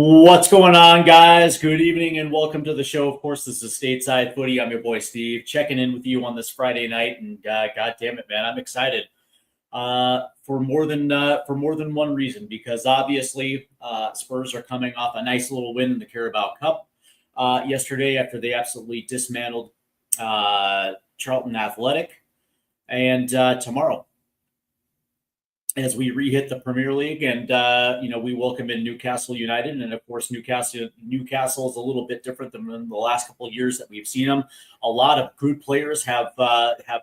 What's going on, guys? Good evening and welcome to the show. Of course, this is Stateside Footy. I'm your boy Steve, checking in with you on this Friday night, and God damn it, man, I'm excited for more than one reason. Because obviously, Spurs are coming off a nice little win in the Carabao Cup yesterday after they absolutely dismantled Charlton Athletic, and tomorrow, as we re-hit the Premier League, and we welcome in Newcastle United, and of course Newcastle is a little bit different than the last couple of years that we've seen them. A lot of good players have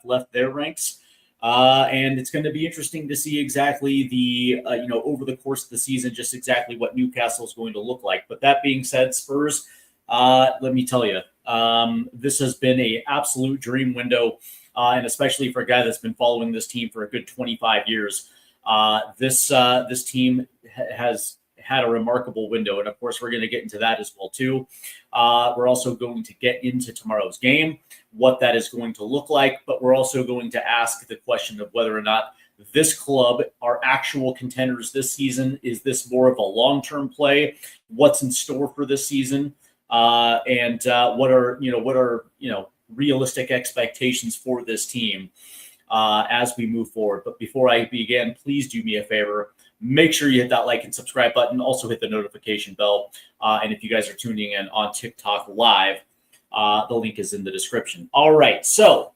left their ranks, and it's going to be interesting to see exactly the over the course of the season just exactly what Newcastle is going to look like. But that being said, Spurs, let me tell you, this has been an absolute dream window, and especially for a guy that's been following this team for a good 25 years. This team has had a remarkable window, and of course we're going to get into that as well too. We're also going to get into tomorrow's game, what that is going to look like, but we're also going to ask the question of whether or not this club are actual contenders this season. Is this more of a long-term play? What's in store for this season? And what are realistic expectations for this team as we move forward. But before I begin, please do me a favor. Make sure you hit that like and subscribe button. Also hit the notification bell. And if you guys are tuning in on TikTok live, the link is in the description. All right. So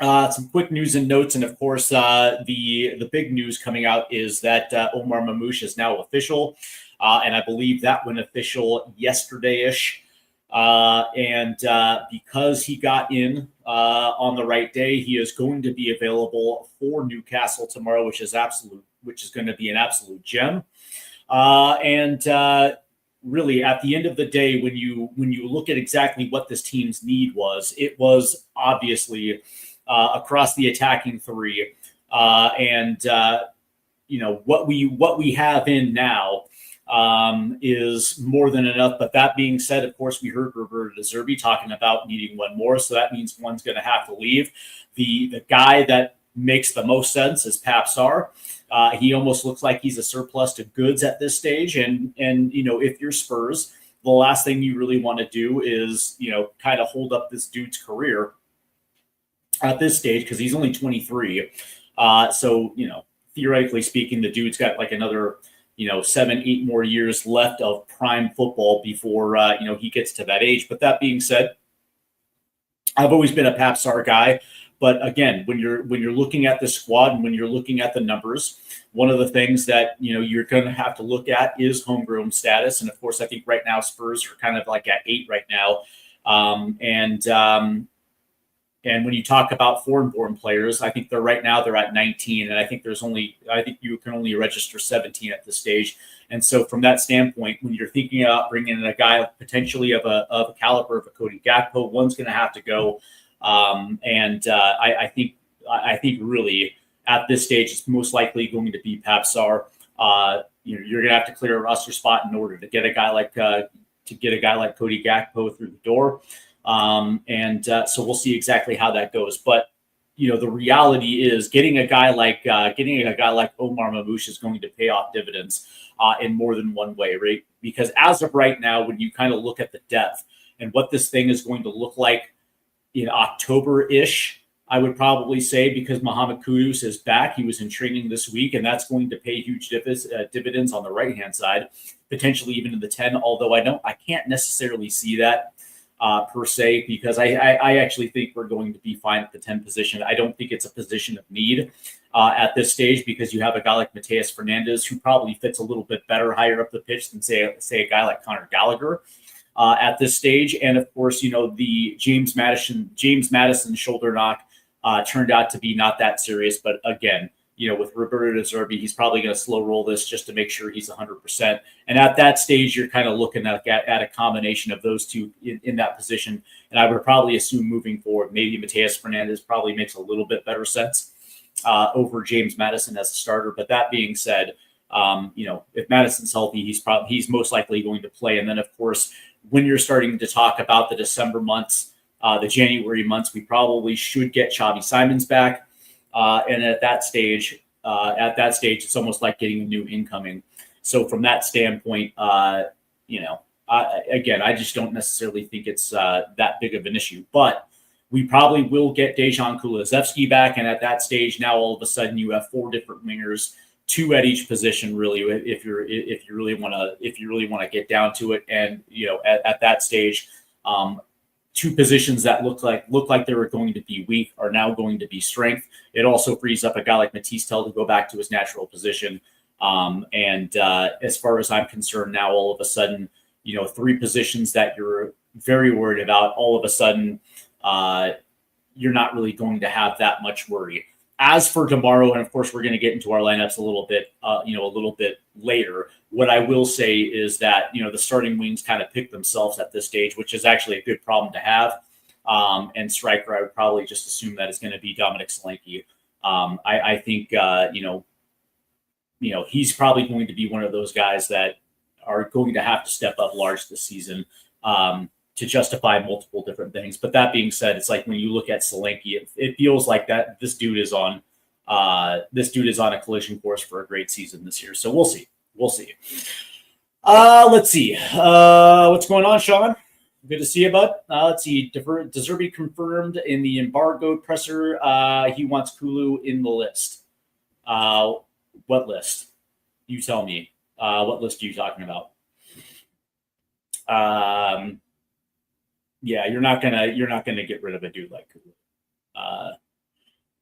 some quick news and notes. And of course, the big news coming out is that Omar Mamouche is now official. And I believe that went official yesterday-ish. And because he got in on the right day, he is going to be available for Newcastle tomorrow, which is going to be an absolute gem. And really, at the end of the day, when you look at exactly what this team's need was, it was obviously across the attacking three, and what we have in now is more than enough. But that being said, of course, we heard Roberto De Zerbi talking about needing one more. So that means one's going to have to leave. The guy that makes the most sense is Pap Sarr. He almost looks like he's a surplus to goods at this stage. And if you're Spurs, the last thing you really want to do is, kind of hold up this dude's career at this stage, because he's only 23. So, theoretically speaking, the dude's got like another 7-8 more years left of prime football before he gets to that age. But that being said, I've always been a Pap Sarr guy. But again, when you're looking at the squad and when you're looking at the numbers, one of the things that you're going to have to look at is homegrown status. And of course, I think right now Spurs are kind of like at 8 right now. And when you talk about foreign-born players, I think they're at 19, and I think you can only register 17 at this stage. And so, from that standpoint, when you're thinking about bringing in a guy potentially of a caliber of a Cody Gakpo, one's going to have to go. I think really at this stage, it's most likely going to be Pap Sarr. You're going to have to clear a roster spot in order to get a guy like Cody Gakpo through the door. So we'll see exactly how that goes. But the reality is getting a guy like Omar Mamouche is going to pay off dividends in more than one way, right? Because as of right now, when you kind of look at the depth and what this thing is going to look like in October-ish, I would probably say, because Mohamed Kudus is back. He was in training this week, and that's going to pay huge dividends on the right-hand side, potentially even in the 10, although I can't necessarily see that per se, because I actually think we're going to be fine at the 10 position. I don't think it's a position of need at this stage, because you have a guy like Mateus Fernandes who probably fits a little bit better higher up the pitch than say a guy like Conor Gallagher at this stage. And of course, the James Maddison shoulder knock turned out to be not that serious. But again, with Roberto De Zerbi, he's probably going to slow roll this just to make sure he's 100%. And at that stage, you're kind of looking at a combination of those two in that position. And I would probably assume moving forward, maybe Mateus Fernandes probably makes a little bit better sense over James Maddison as a starter. But that being said, if Madison's healthy, he's most likely going to play. And then, of course, when you're starting to talk about the December months, the January months, we probably should get Xavi Simons back. And at that stage, it's almost like getting a new incoming. So from that standpoint, again, I just don't necessarily think it's that big of an issue. But we probably will get Dejan Kulusevski back, and at that stage, now all of a sudden you have 4 different wingers, 2 at each position. Really, if you really want to get down to it, and at that stage, 2 positions that look like they were going to be weak are now going to be strength. It also frees up a guy like Matisse Tell to go back to his natural position. As far as I'm concerned, now all of a sudden, 3 positions that you're very worried about, all of a sudden, you're not really going to have that much worry. As for tomorrow, and of course we're going to get into our lineups a little bit later. What I will say is that the starting wings kind of pick themselves at this stage, which is actually a good problem to have. And striker, I would probably just assume that it's going to be Dominic Solanke. I think he's probably going to be one of those guys that are going to have to step up large this season to justify multiple different things. But that being said, it's like when you look at Solanke, it feels like that this dude is on a collision course for a great season this year. So we'll see. Let's see. What's going on, Sean? Good to see you, bud. Let's see. Deserby confirmed in the embargoed presser. He wants Kulu in the list. What list? You tell me. What list are you talking about? Yeah, you're not gonna get rid of a dude like Kulu.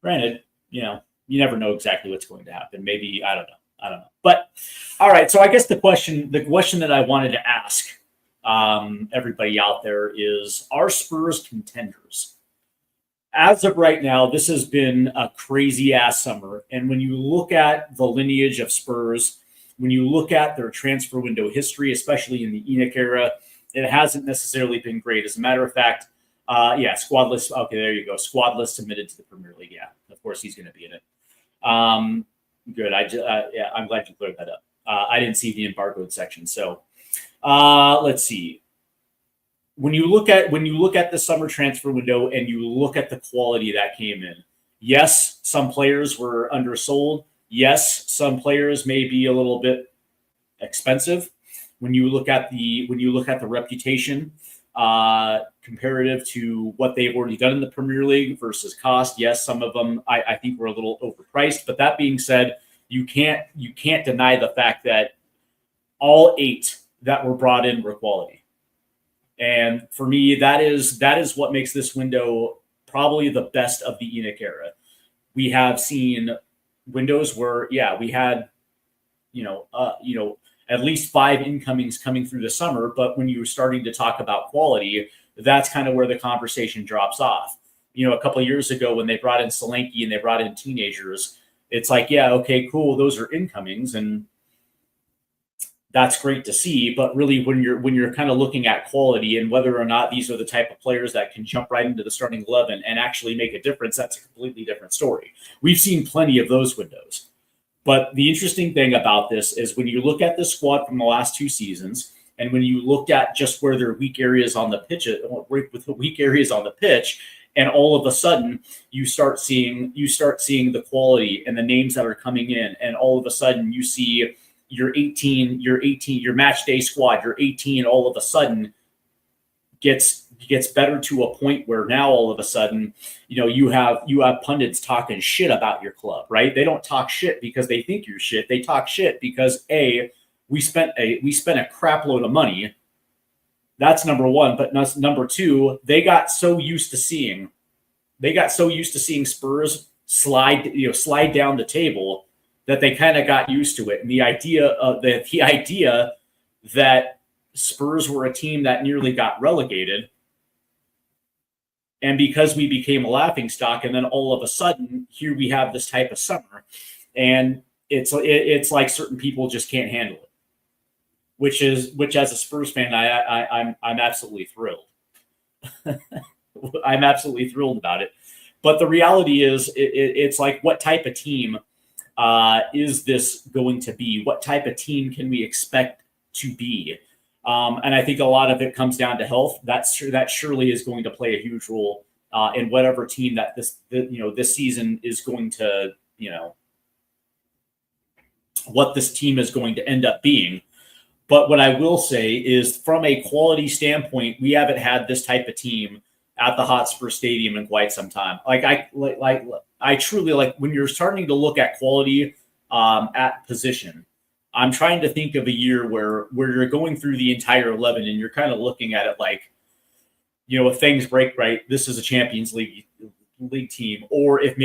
Granted, you never know exactly what's going to happen. Maybe I don't know. But all right, so I guess the question that I wanted to ask everybody out there is: are Spurs contenders? As of right now, this has been a crazy ass summer, and when you look at the lineage of Spurs, when you look at their transfer window history, especially in the ENIC era, it hasn't necessarily been great. As a matter of fact, squad list. Okay, there you go. Squad list submitted to the Premier League. Yeah, of course he's going to be in it. Good. I'm glad you cleared that up. I didn't see the embargoed section. So let's see. When you look at the summer transfer window and you look at the quality that came in, yes, some players were undersold. Yes, some players may be a little bit expensive. When you look at the reputation comparative to what they've already done in the Premier League versus cost, yes, some of them I think were a little overpriced. But that being said, you can't deny the fact that all 8 that were brought in were quality. And for me, that is what makes this window probably the best of the ENIC era. We have seen windows where we had at least 5 incomings coming through the summer, but when you're starting to talk about quality, that's kind of where the conversation drops off. A couple of years ago when they brought in Solanke and they brought in teenagers, it's like, yeah, okay, cool, those are incomings, and that's great to see. But really, when you're kind of looking at quality and whether or not these are the type of players that can jump right into the starting 11 and actually make a difference, that's a completely different story. We've seen plenty of those windows. But the interesting thing about this is when you look at the squad from the last 2 seasons, and when you looked at just where there are weak areas on the pitch, and all of a sudden you start seeing the quality and the names that are coming in, and all of a sudden you see your match day squad, your 18, all of a sudden gets better to a point where now all of a sudden, you have pundits talking shit about your club, right? They don't talk shit because they think you're shit. They talk shit because we spent a crap load of money. That's number one. But number 2, they got so used to seeing Spurs slide down the table that they kind of got used to it. And the idea that Spurs were a team that nearly got relegated, and because we became a laughingstock, and then all of a sudden here we have this type of summer, and it's like certain people just can't handle it. Which as a Spurs fan, I'm absolutely thrilled. I'm absolutely thrilled about it. But the reality is, it's like, what type of team is this going to be? What type of team can we expect to be? And I think a lot of it comes down to health. That surely is going to play a huge role in whatever team that this season is going to what this team is going to end up being. But what I will say is, from a quality standpoint, we haven't had this type of team at the Hotspur Stadium in quite some time. I truly, like, when you're starting to look at quality at position, I'm trying to think of a year where you're going through the entire 11 and you're kind of looking at it like, if things break right, this is a Champions League team, or if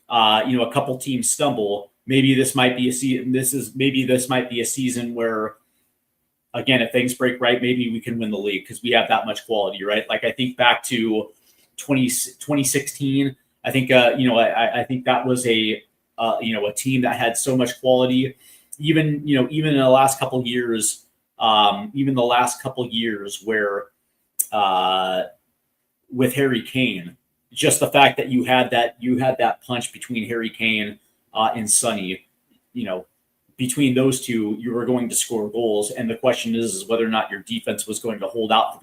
a couple teams stumble, maybe this might be a season. This might be a season where, again, if things break right, maybe we can win the league because we have that much quality, right? Like, I think back to 2016. I think I think that was a team that had so much quality. Even in the last couple years, where with Harry Kane, just the fact that you had that punch between Harry Kane and Sonny, between those two, you were going to score goals. And the question is whether or not your defense was going to hold out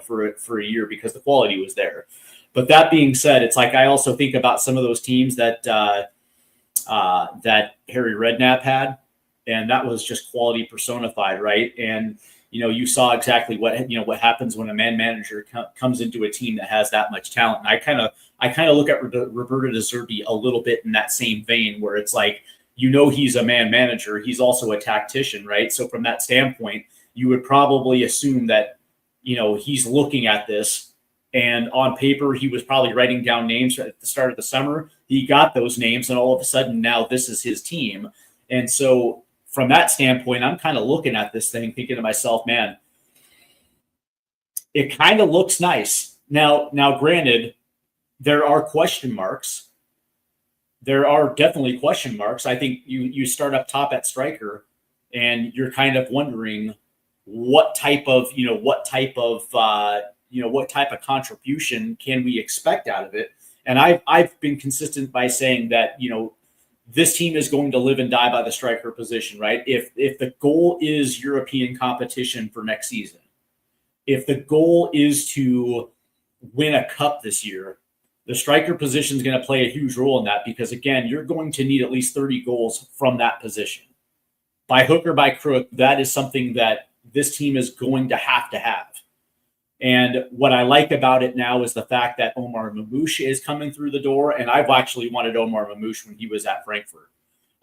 for a year because the quality was there. But that being said, it's like I also think about some of those teams that Harry Redknapp had, and that was just quality personified, right? And you saw exactly what happens when a manager comes into a team that has that much talent. And I kind of look at Roberto De Zerbi a little bit in that same vein, where it's like, he's a manager, he's also a tactician, right? So from that standpoint, you would probably assume that he's looking at this, and on paper he was probably writing down names at the start of the summer. He got those names, and all of a sudden now this is his team. And so from that standpoint, I'm kind of looking at this thing thinking to myself, man, it kind of looks nice. Now, granted, there are question marks. There are definitely question marks. I think you start up top at striker, and you're kind of wondering what type of contribution can we expect out of it. And I've been consistent by saying that this team is going to live and die by the striker position, right? If the goal is European competition for next season, if the goal is to win a cup this year, the striker position is going to play a huge role in that, because, again, you're going to need at least 30 goals from that position. By hook or by crook, that is something that this team is going to have. And what I like about it now is the fact that Omar Mamouche is coming through the door, and I've actually wanted Omar Mamouche when he was at Frankfurt.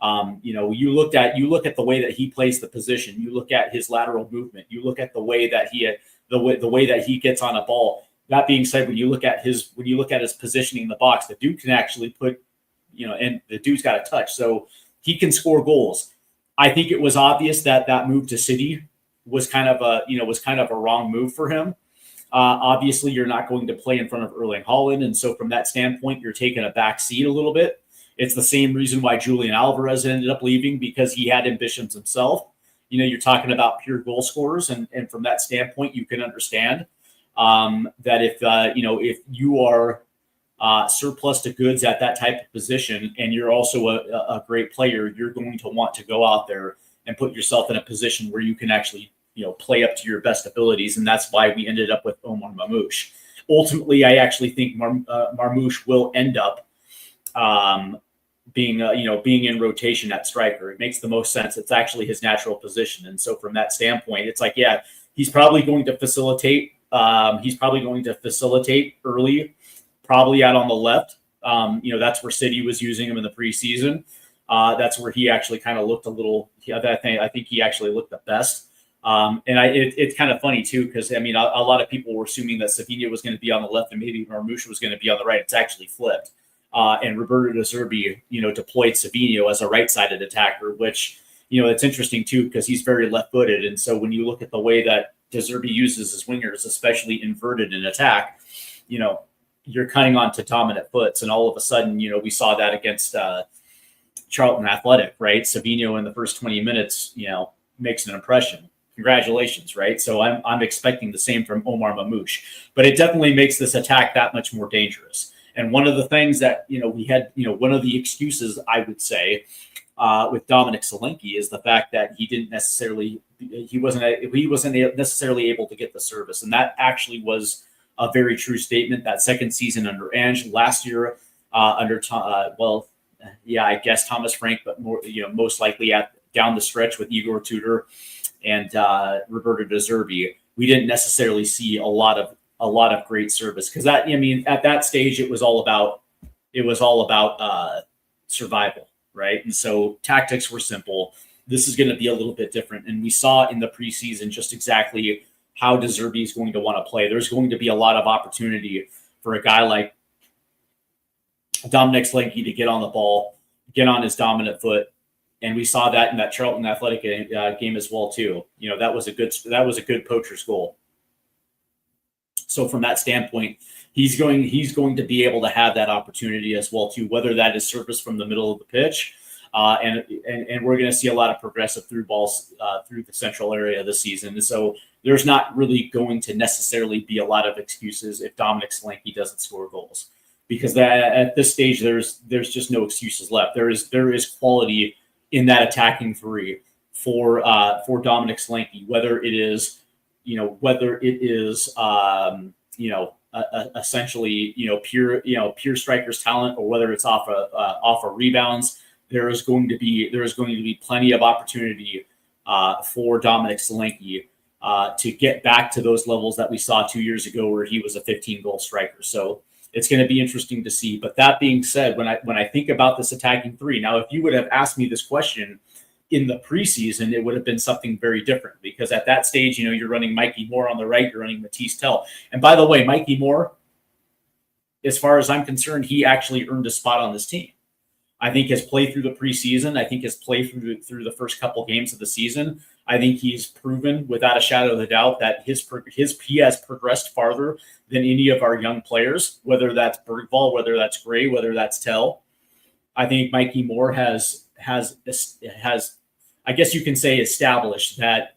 You look at the way that he plays the position. You look at his lateral movement. You look at the way that he gets on a ball. That being said, when you look at his positioning in the box, the dude can actually put, and the dude's got a touch, so he can score goals. I think it was obvious that move to City was kind of a wrong move for him. Obviously, you're not going to play in front of Erling Haaland, and so from that standpoint, you're taking a back seat a little bit. It's the same reason why Julian Alvarez ended up leaving, because he had ambitions himself. You're talking about pure goal scorers, and from that standpoint, you can understand that if you are surplus to goods at that type of position, and you're also a great player, you're going to want to go out there and put yourself in a position where you can actually play up to your best abilities. And that's why we ended up with Omar Mamouche. Ultimately, I actually think Marmouche will end up being in rotation at striker. It makes the most sense. It's actually his natural position. And so from that standpoint, it's like, yeah, he's probably going to facilitate. He's probably going to facilitate early, probably out on the left. That's where City was using him in the preseason. That's where he actually kind of looked a little. I think he actually looked the best. It's kind of funny too, because a lot of people were assuming that Savinho was going to be on the left and maybe Marmouche was going to be on the right. It's actually flipped. And Roberto De Zerbi, deployed Savinho as a right-sided attacker, which, it's interesting too, because he's very left-footed. And so when you look at the way that De Zerbi uses his wingers, especially inverted in attack, you're cutting onto dominant foots. And all of a sudden, we saw that against Charlton Athletic, right? Savinho in the first 20 minutes, makes an impression. Congratulations, right? So I'm expecting the same from Omar Mamouche, but it definitely makes this attack that much more dangerous. And one of the things that we had, one of the excuses I would say with Dominic Solanke is the fact that he wasn't necessarily able to get the service, and that actually was a very true statement. That second season under Ange last year, under I guess Thomas Frank, but more most likely down the stretch with Igor Tudor and Roberto De Zerbi, we didn't necessarily see a lot of great service, because at that stage it was all about survival, right? And so tactics were simple. This is going to be a little bit different, and we saw in the preseason just exactly how De Zerbi is going to want to play. There's going to be a lot of opportunity for a guy like Dominic Slanky to get on the ball, get on his dominant foot. And we saw that in that Charlton Athletic game as well too. That was a good poacher's goal. So from that standpoint, he's going to be able to have that opportunity as well too, whether that is service from the middle of the pitch, and we're going to see a lot of progressive through balls through the central area this season. And so there's not really going to necessarily be a lot of excuses if Dominic Slanky doesn't score goals, because at this stage there's just no excuses left. There is quality in that attacking three for Dominic Slanky, whether it is essentially pure striker's talent, or whether it's off of rebounds. There is going to be plenty of opportunity for Dominic Slanky to get back to those levels that we saw 2 years ago, where he was a 15-goal striker. So it's going to be interesting to see. But that being said, when I think about this attacking three, now if you would have asked me this question in the preseason, it would have been something very different, because at that stage, you're running Mikey Moore on the right, you're running Matisse Tell. And by the way, Mikey Moore, as far as I'm concerned, he actually earned a spot on this team. I think his play through the preseason, I think his play through the first couple games of the season, I think he's proven without a shadow of a doubt that he has progressed farther than any of our young players, whether that's Bergvall, whether that's Gray, whether that's Tell. I think Mikey Moore has I guess you can say, established that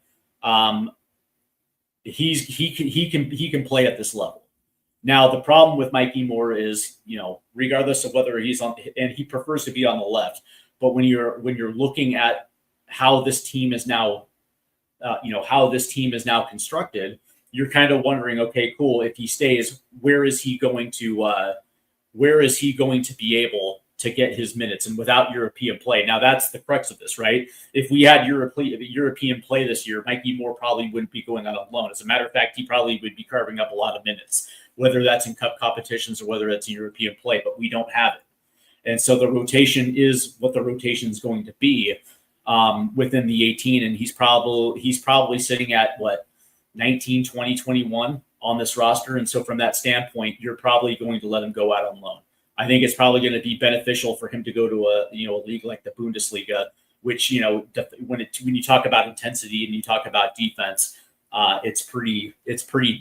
he can play at this level. Now, the problem with Mikey Moore is, regardless of whether he's on, and he prefers to be on the left, but when you're looking at how this team is now, constructed, you're kind of wondering, okay, cool. If he stays, where is he going to be able to get his minutes, and without European play? Now, that's the crux of this, right? If we had European play this year, Mikey Moore probably wouldn't be going out on loan. As a matter of fact, he probably would be carving up a lot of minutes, whether that's in cup competitions or whether it's in European play, but we don't have it. And so the rotation is what the rotation is going to be within the 18. And he's probably sitting at 19, 20, 21 on this roster. And so from that standpoint, you're probably going to let him go out on loan. I think it's probably going to be beneficial for him to go to a league like the Bundesliga, which, when you talk about intensity and you talk about defense, it's pretty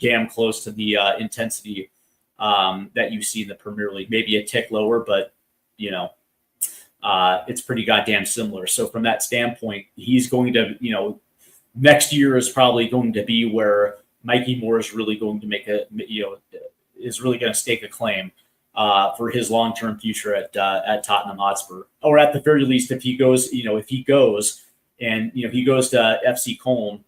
damn close to the intensity that you see in the Premier League. Maybe a tick lower, but it's pretty goddamn similar. So from that standpoint, he's going to, next year is probably going to be where Mikey Moore is really going to is really going to stake a claim for his long-term future at Tottenham Hotspur, or at the very least, if he goes and he goes to FC Cologne,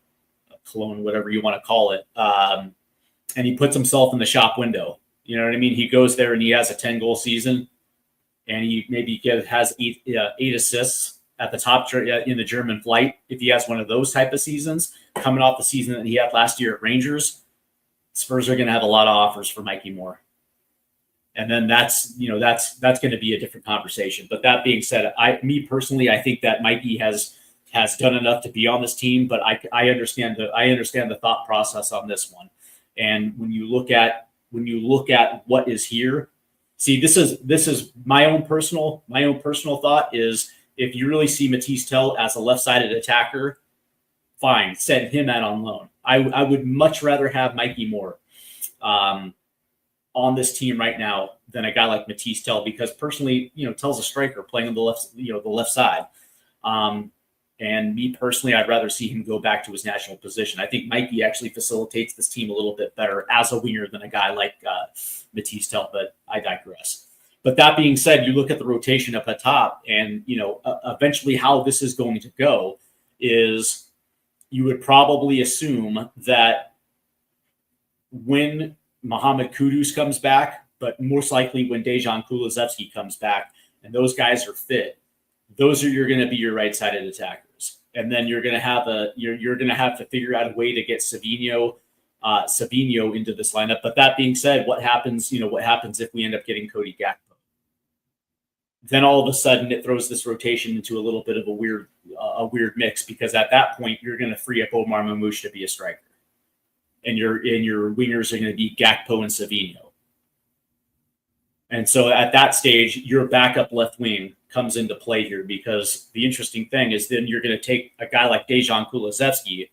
whatever you want to call it, and he puts himself in the shop window. You know what I mean? He goes there and he has a 10-goal season, and he maybe has eight assists at the top in the German flight. If he has one of those type of seasons, coming off the season that he had last year at Rangers, Spurs are going to have a lot of offers for Mikey Moore. And then that's going to be a different conversation. But that being said, me personally, I think that Mikey has done enough to be on this team. But I understand the thought process on this one. And when you look at what is here, see, this is my own personal thought is, if you really see Matisse Tell as a left-sided attacker, fine, send him out on loan. I would much rather have Mikey Moore on this team right now than a guy like Matisse Tell, because personally, Tell's a striker playing on the left side. And me personally, I'd rather see him go back to his national position. I think Mikey actually facilitates this team a little bit better as a winger than a guy like Matisse Tell, but I digress. But that being said, you look at the rotation up at top, and eventually how this is going to go is, you would probably assume that when Mohamed Kudus comes back, But most likely when Dejan Kulusevski comes back and those guys are fit, those are going to be your right-sided attackers. And then you're going to have to figure out a way to get Savinho into this lineup. But that being said, what happens if we end up getting Cody Gakpo? Then all of a sudden it throws this rotation into a little bit of a weird mix, because at that point you're going to free up Omar Mamouche to be a striker, and your wingers are going to be Gakpo and Savinho. And so at that stage, your backup left wing comes into play here, because the interesting thing is then you're going to take a guy like Dejan Kulusevski,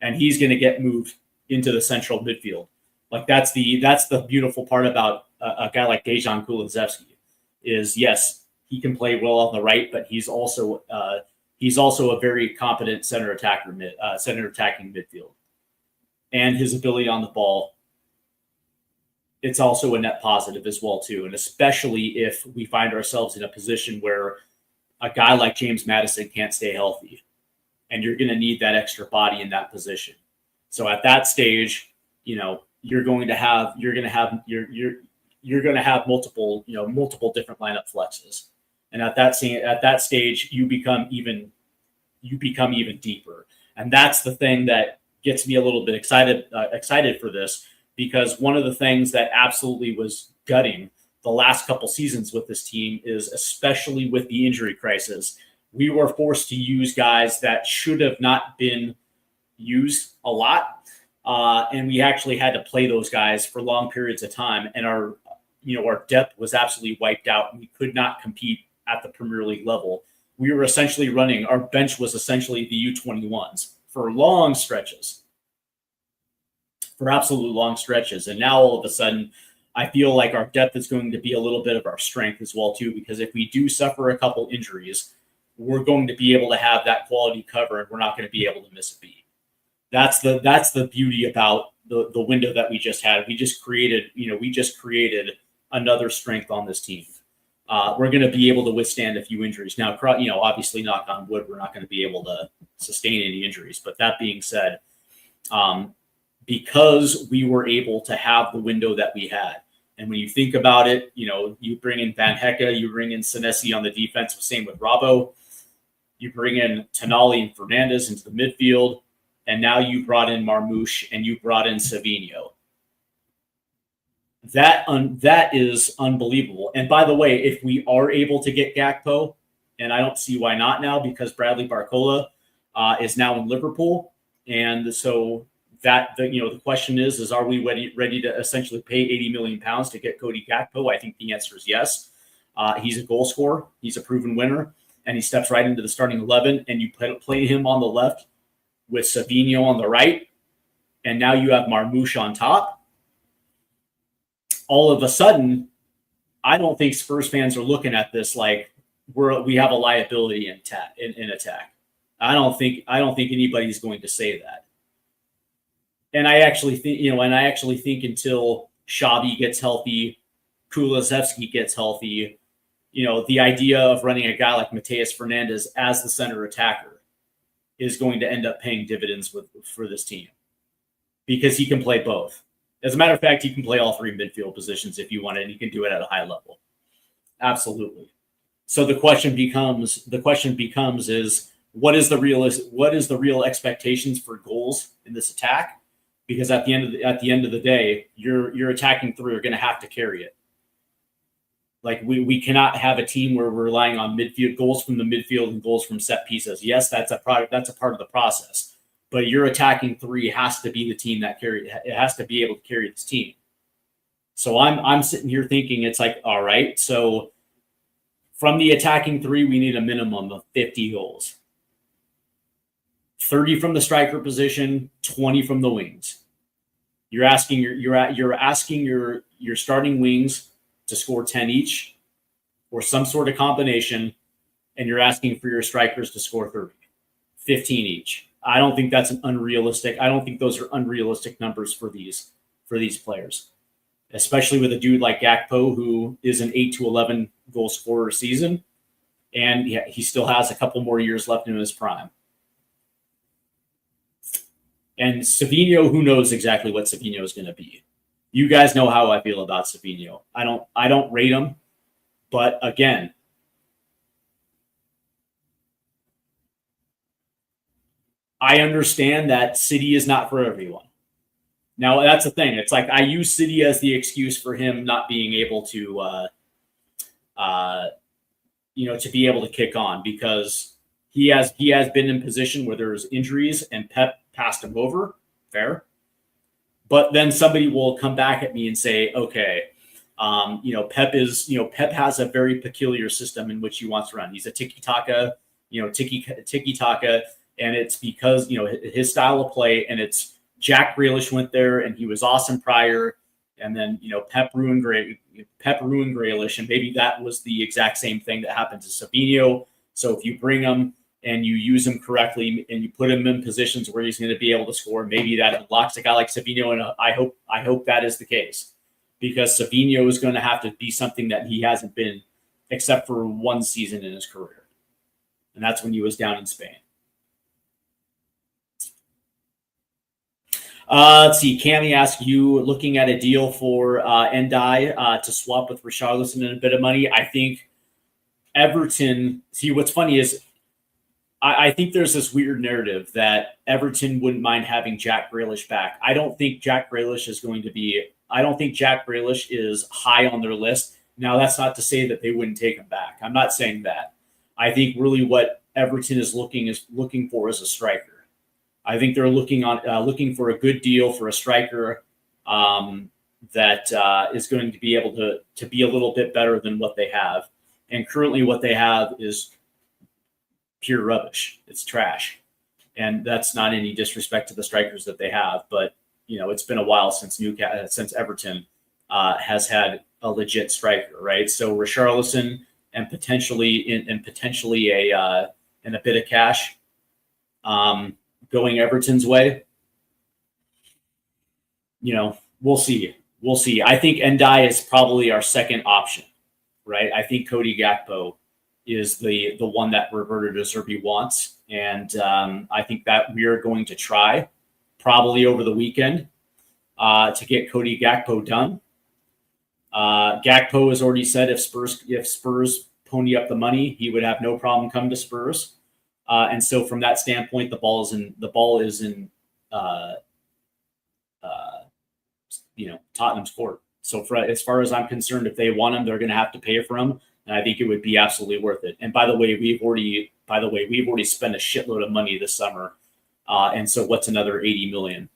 and he's going to get moved into the central midfield. Like that's the beautiful part about a guy like Dejan Kulusevski is, yes, he can play well on the right, but he's also a very competent center attacking midfield, and his ability on the ball, it's also a net positive as well too. And especially if we find ourselves in a position where a guy like James Maddison can't stay healthy, and you're going to need that extra body in that position. So at that stage, you're going to have multiple different lineup flexes. And at that stage, you become even deeper. And that's the thing that gets me a little bit excited for this, because one of the things that absolutely was gutting the last couple seasons with this team is, especially with the injury crisis, we were forced to use guys that should have not been used a lot. And we actually had to play those guys for long periods of time. And our depth was absolutely wiped out, and we could not compete at the Premier League level. We were essentially our bench was essentially the U21s for absolute long stretches. And now all of a sudden, I feel like our depth is going to be a little bit of our strength as well too, because if we do suffer a couple injuries, we're going to be able to have that quality cover, and we're not going to be able to miss a beat. That's the beauty about the window that we just had. We just created another strength on this team. We're going to be able to withstand a few injuries. Now, obviously, knock on wood, we're not going to be able to sustain any injuries. But that being said, because we were able to have the window that we had, and when you think about it, you bring in Van Hecke, you bring in Senesi on the defense, same with Robbo. You bring in Tonali and Fernandes into the midfield, and now you brought in Marmouche and you brought in Savinho. That is unbelievable. And by the way, if we are able to get Gakpo, and I don't see why not now, because Bradley Barcola is now in Liverpool, and so that the question is are we ready to essentially pay £80 million to get Cody Gakpo? I think the answer is yes. He's a goal scorer, he's a proven winner, and he steps right into the starting 11. And you play him on the left with Savinho on the right, and now you have Marmouche on top. All of a sudden, I don't think Spurs fans are looking at this like we have a liability in attack. I don't think anybody's going to say that. And I actually think until Xavi gets healthy, Kulusevski gets healthy, the idea of running a guy like Mateus Fernandes as the center attacker is going to end up paying dividends for this team, because he can play both. As a matter of fact, he can play all three midfield positions if you want it, and he can do it at a high level. Absolutely. So the question becomes is what is the real expectations for goals in this attack? Because at the end of the day, your attacking three are going to have to carry it. Like we cannot have a team where we're relying on midfield goals from the midfield and goals from set pieces. Yes, that's a part of the process. But your attacking three has to be the team it has to be able to carry this team. So I'm sitting here thinking it's like, all right, so from the attacking three, we need a minimum of 50 goals. 30 from the striker position, 20 from the wings. You're asking your starting wings to score 10 each, or some sort of combination, and you're asking for your strikers to score 30, 15 each. I don't think that's unrealistic. I don't think those are unrealistic numbers for these players, especially with a dude like Gakpo, who is an 8 to 11 goal scorer season, and he still has a couple more years left in his prime. And Savinho, who knows exactly what Savinho is going to be? You guys know how I feel about Savino. I don't rate him, but again, I understand that City is not for everyone. Now that's the thing. It's like I use City as the excuse for him not being able to, to be able to kick on, because he has been in position where there's injuries and Pep passed him over. Fair. But then somebody will come back at me and say, okay, Pep has a very peculiar system in which he wants to run. He's a tiki-taka, tiki-taka, and it's because, his style of play, and it's Jack Grealish went there and he was awesome prior. And then, Pep ruined Grealish, and maybe that was the exact same thing that happened to Savino. So if you bring him and you use him correctly and you put him in positions where he's going to be able to score, maybe that unlocks a guy like Savino. And I hope that is the case, because Savino is going to have to be something that he hasn't been except for one season in his career. And that's when he was down in Spain. Let's see. Cammy asks, you looking at a deal for Ndai to swap with Richarlison and a bit of money? I think Everton. See, what's funny is I think there's this weird narrative that Everton wouldn't mind having Jack Grealish back. I don't think Jack Grealish is high on their list. Now, that's not to say that they wouldn't take him back. I'm not saying that. I think really what Everton is looking for is a striker. I think they're looking for a good deal for a striker that is going to be able to be a little bit better than what they have. And currently what they have is pure rubbish. It's trash. And that's not any disrespect to the strikers that they have, but it's been a while since Everton has had a legit striker, right? So Richarlison and potentially a bit of cash going Everton's way. We'll see. I think Ndai is probably our second option, right? I think Cody Gakpo is the one that Roberto De Zerbi wants. And I think that we are going to try probably over the weekend to get Cody Gakpo done. Gakpo has already said if Spurs pony up the money, he would have no problem coming to Spurs. And so from that standpoint, the ball is in Tottenham's court. So as far as I'm concerned, if they want him, they're going to have to pay for him. And I think it would be absolutely worth it. And by the way, we've already spent a shitload of money this summer. And so what's another 80 million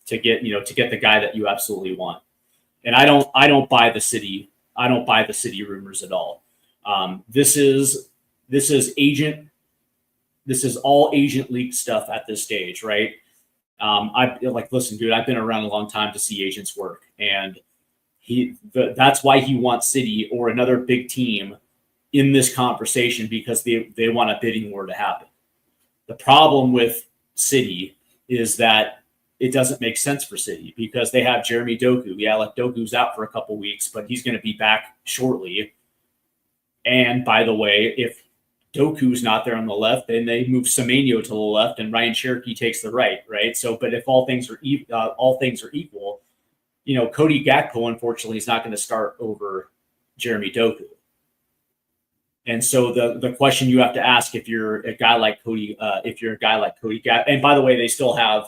to get the guy that you absolutely want? And I don't buy the City rumors at all. This is all agent leak stuff at this stage, right? Listen, dude, I've been around a long time to see agents work, and that's why he wants City or another big team in this conversation, because they want a bidding war to happen. The problem with City is that it doesn't make sense for City because they have Jeremy Doku. Yeah, Doku's out for a couple weeks, but he's going to be back shortly. And by the way, if Doku's not there on the left, then they move Semenyo to the left, and Ryan Cherokee takes the right. So, but if all things are equal, Cody Gakpo, unfortunately, is not going to start over Jeremy Doku. And so the question you have to ask if you're a guy like Cody, Gakpo, and by the way, they still have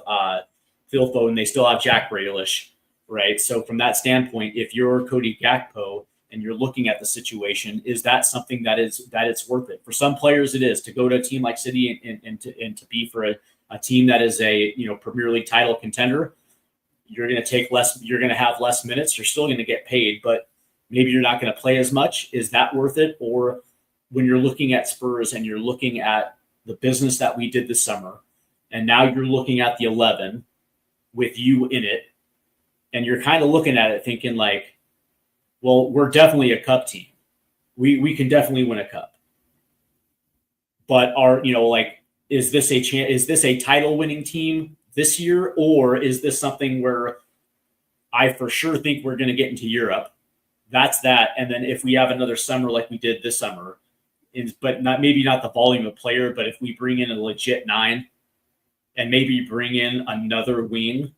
Phil Foden, they still have Jack Grealish, right? So from that standpoint, if you're Cody Gakpo and you're looking at the situation, is that something that it's worth it? For some players, it is to go to a team like City and to be for a team that is a Premier League title contender. You're going to take less. You're going to have less minutes. You're still going to get paid, but maybe you're not going to play as much. Is that worth it? Or when you're looking at Spurs and you're looking at the business that we did this summer, and now you're looking at the 11 with you in it, and you're kind of looking at it thinking like, well, we're definitely a cup team. We can definitely win a cup. But is this a title winning team this year, or is this something where I for sure think we're going to get into Europe? That's that. And then if we have another summer like we did this summer, but maybe not the volume of player, but if we bring in a legit 9 and maybe bring in another wing,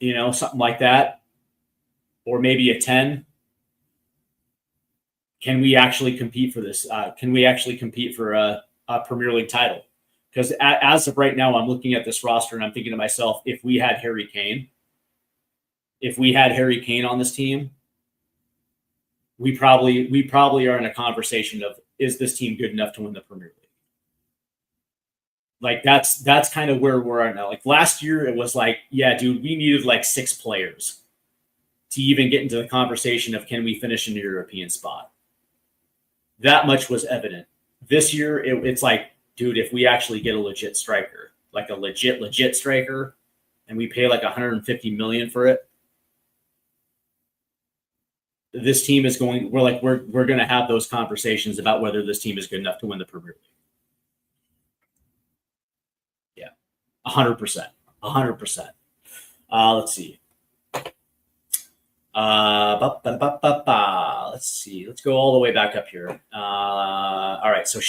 something like that, or maybe a 10. Can we actually compete for this? Can we actually compete for a Premier League title? Because as of right now, I'm looking at this roster and I'm thinking to myself, if we had Harry Kane on this team, we probably are in a conversation of, is this team good enough to win the Premier League? Like that's kind of where we're at now. Like last year, it was like, yeah, dude, we needed like 6 players to even get into the conversation of, can we finish in the European spot? That much was evident. This year, it's like, dude, if we actually get a legit striker, like a legit striker, and we pay like 150 million for it, this team is going. We're going to have those conversations about whether this team is good enough to win the Premier League. Yeah, 100%, 100%. Let's see. Let's see. Let's go all the way back up here. All right. So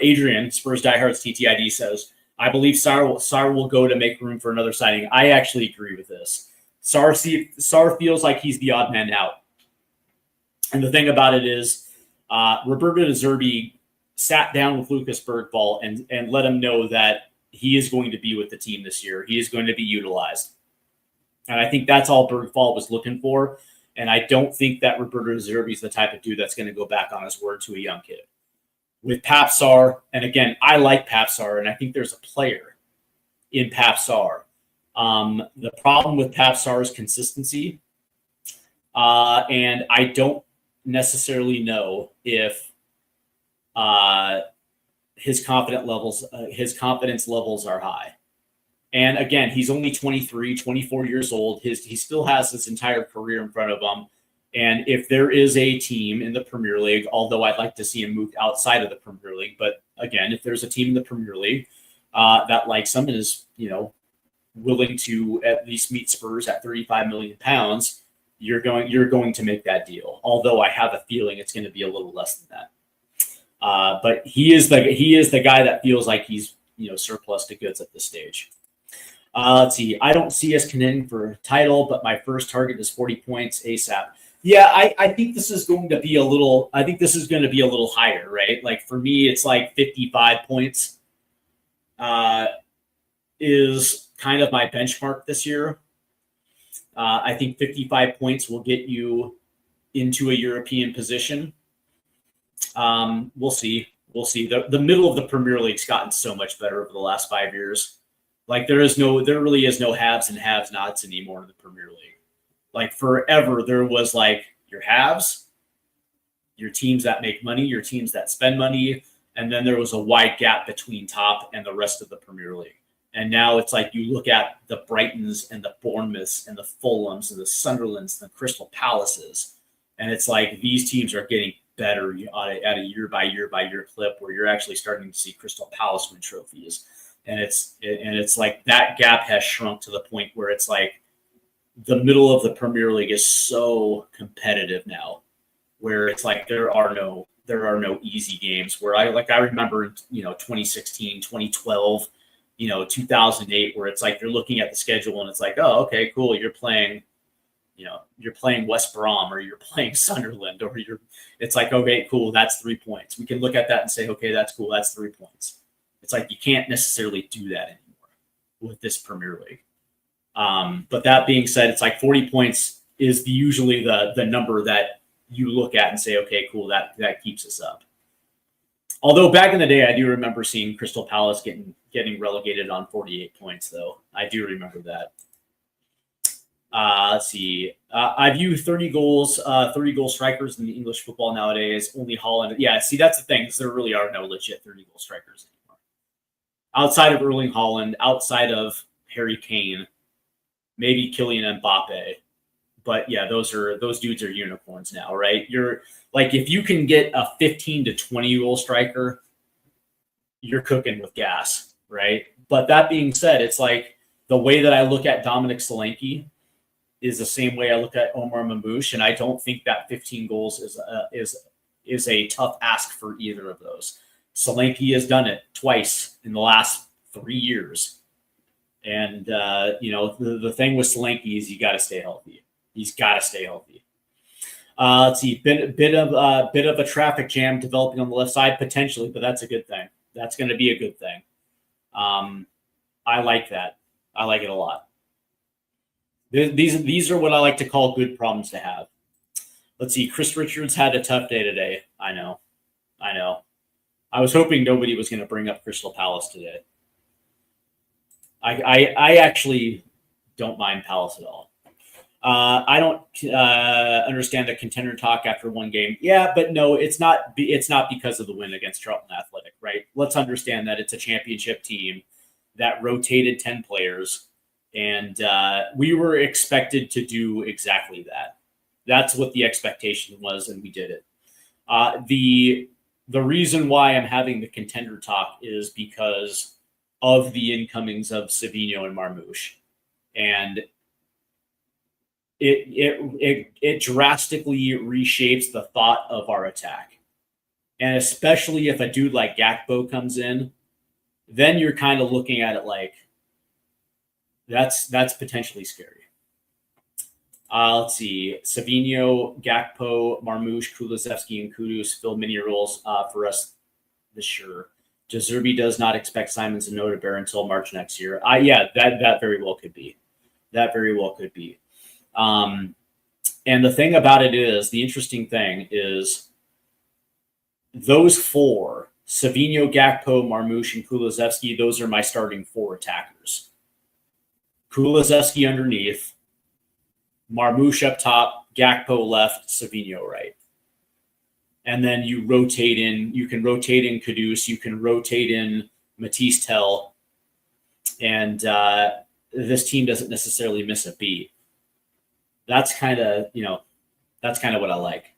Adrian, Spurs diehards TTID says, I believe Sarr will go to make room for another signing. I actually agree with this. Sarr feels like he's the odd man out. And the thing about it is, Roberto De Zerbi sat down with Lucas Bergvall and let him know that he is going to be with the team this year. He is going to be utilized. And I think that's all Bergvall was looking for. And I don't think that Roberto De Zerbi is the type of dude that's going to go back on his word to a young kid. With Pape Sarr, and again, I like Pape Sarr, and I think there's a player in Pape Sarr. The problem with Pape Sarr is consistency. And I don't necessarily know if his confidence levels are high. And again, he's only 23, 24 years old. He still has his entire career in front of him. And if there is a team in the Premier League, although I'd like to see him moved outside of the Premier League, but again, if there's a team in the Premier League that likes him and is, willing to at least meet Spurs at 35 million pounds, you're going to make that deal. Although I have a feeling it's going to be a little less than that. But he is the guy that feels like he's surplus to goods at this stage. Let's see. I don't see us contending for a title, but my first target is 40 points ASAP. Yeah, I think this is going to be a little higher, right? Like for me, it's like 55 points is kind of my benchmark this year. I think 55 points will get you into a European position. We'll see. The middle of the Premier League's gotten so much better over the last 5 years. Like there really is no haves and have-nots anymore in the Premier League. Like forever, there was like your haves, your teams that make money, your teams that spend money, and then there was a wide gap between top and the rest of the Premier League. And now it's like you look at the Brightons and the Bournemouths and the Fulhams and the Sunderlands and the Crystal Palaces, and it's like these teams are getting better at a year-by-year clip where you're actually starting to see Crystal Palace win trophies. And it's like that gap has shrunk to the point where it's like the middle of the Premier League is so competitive now, where it's like there are no easy games. Where I remember 2016, 2012, 2008, where it's like you're looking at the schedule and it's like, oh, okay, cool, you're playing West Brom or you're playing Sunderland or it's like, okay, cool, that's 3 points. We can look at that and say, okay, that's cool, that's 3 points. It's like you can't necessarily do that anymore with this Premier League. But that being said, it's like 40 points is usually the number that you look at and say, okay, cool, that keeps us up. Although back in the day, I do remember seeing Crystal Palace getting relegated on 48 points, though. I do remember that. Let's see. I view 30 goal strikers in the English football nowadays. Only Holland. Yeah, see, that's the thing. There really are no legit 30-goal strikers anymore. Outside of Erling Haaland, outside of Harry Kane, maybe Kylian Mbappe. But yeah, those dudes are unicorns now, right? You're like, if you can get a 15 to 20-goal striker, you're cooking with gas, right? But that being said, it's like the way that I look at Dominic Solanke is the same way I look at Omar Mamouche, and I don't think that 15 goals is a tough ask for either of those. Solanke has done it twice in the last 3 years. And the thing with Solanke is you got to stay healthy. He's got to stay healthy. Let's see, bit of a traffic jam developing on the left side potentially, but that's a good thing. That's going to be a good thing. I like that. I like it a lot. These are what I like to call good problems to have. Let's see. Chris Richards had a tough day today. I know. I was hoping nobody was going to bring up Crystal Palace today. I actually don't mind Palace at all. I don't understand the contender talk after one game. Yeah, but no, it's not because of the win against Charlton Athletic, right? Let's understand that it's a championship team that rotated 10 players, and we were expected to do exactly that. That's what the expectation was, and we did it. The reason why I'm having the contender talk is because of the incomings of Savinho and Marmoush, and it drastically reshapes the thought of our attack. And especially if a dude like Gakpo comes in, then you're kind of looking at it like that's potentially scary. Let's see. Savinho, Gakpo, Marmoush, Kulusevski, and Kudus fill many roles for us this year. De Zerbi does not expect Simons and Notabere until March next year. That very well could be. That very well could be. And the thing about it is, the interesting thing is those four, Savinho, Gakpo, Marmoush, and Kulusevski, those are my starting four attackers. Kulusevski underneath, Marmoush up top, Gakpo left, Savinho right. And then you can rotate in Kudus, you can rotate in Matisse Tell, and this team doesn't necessarily miss a beat. That's kind of what I like.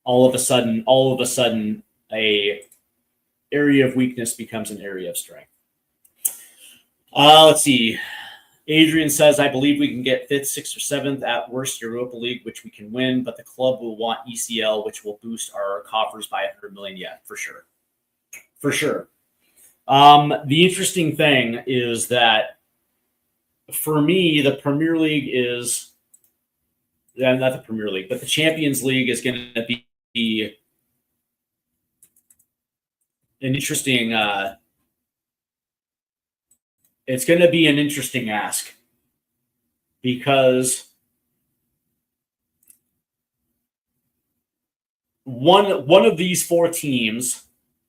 All of a sudden, a area of weakness becomes an area of strength. Let's see. Adrian says, I believe we can get 5th, 6th, or 7th at worst Europa League, which we can win, but the club will want ECL, which will boost our coffers by 100 million. Yeah, for sure. For sure. The interesting thing is that for me, the Premier League is not the Premier League, but the Champions League is going to be an interesting it's going to be an interesting ask because one of these four teams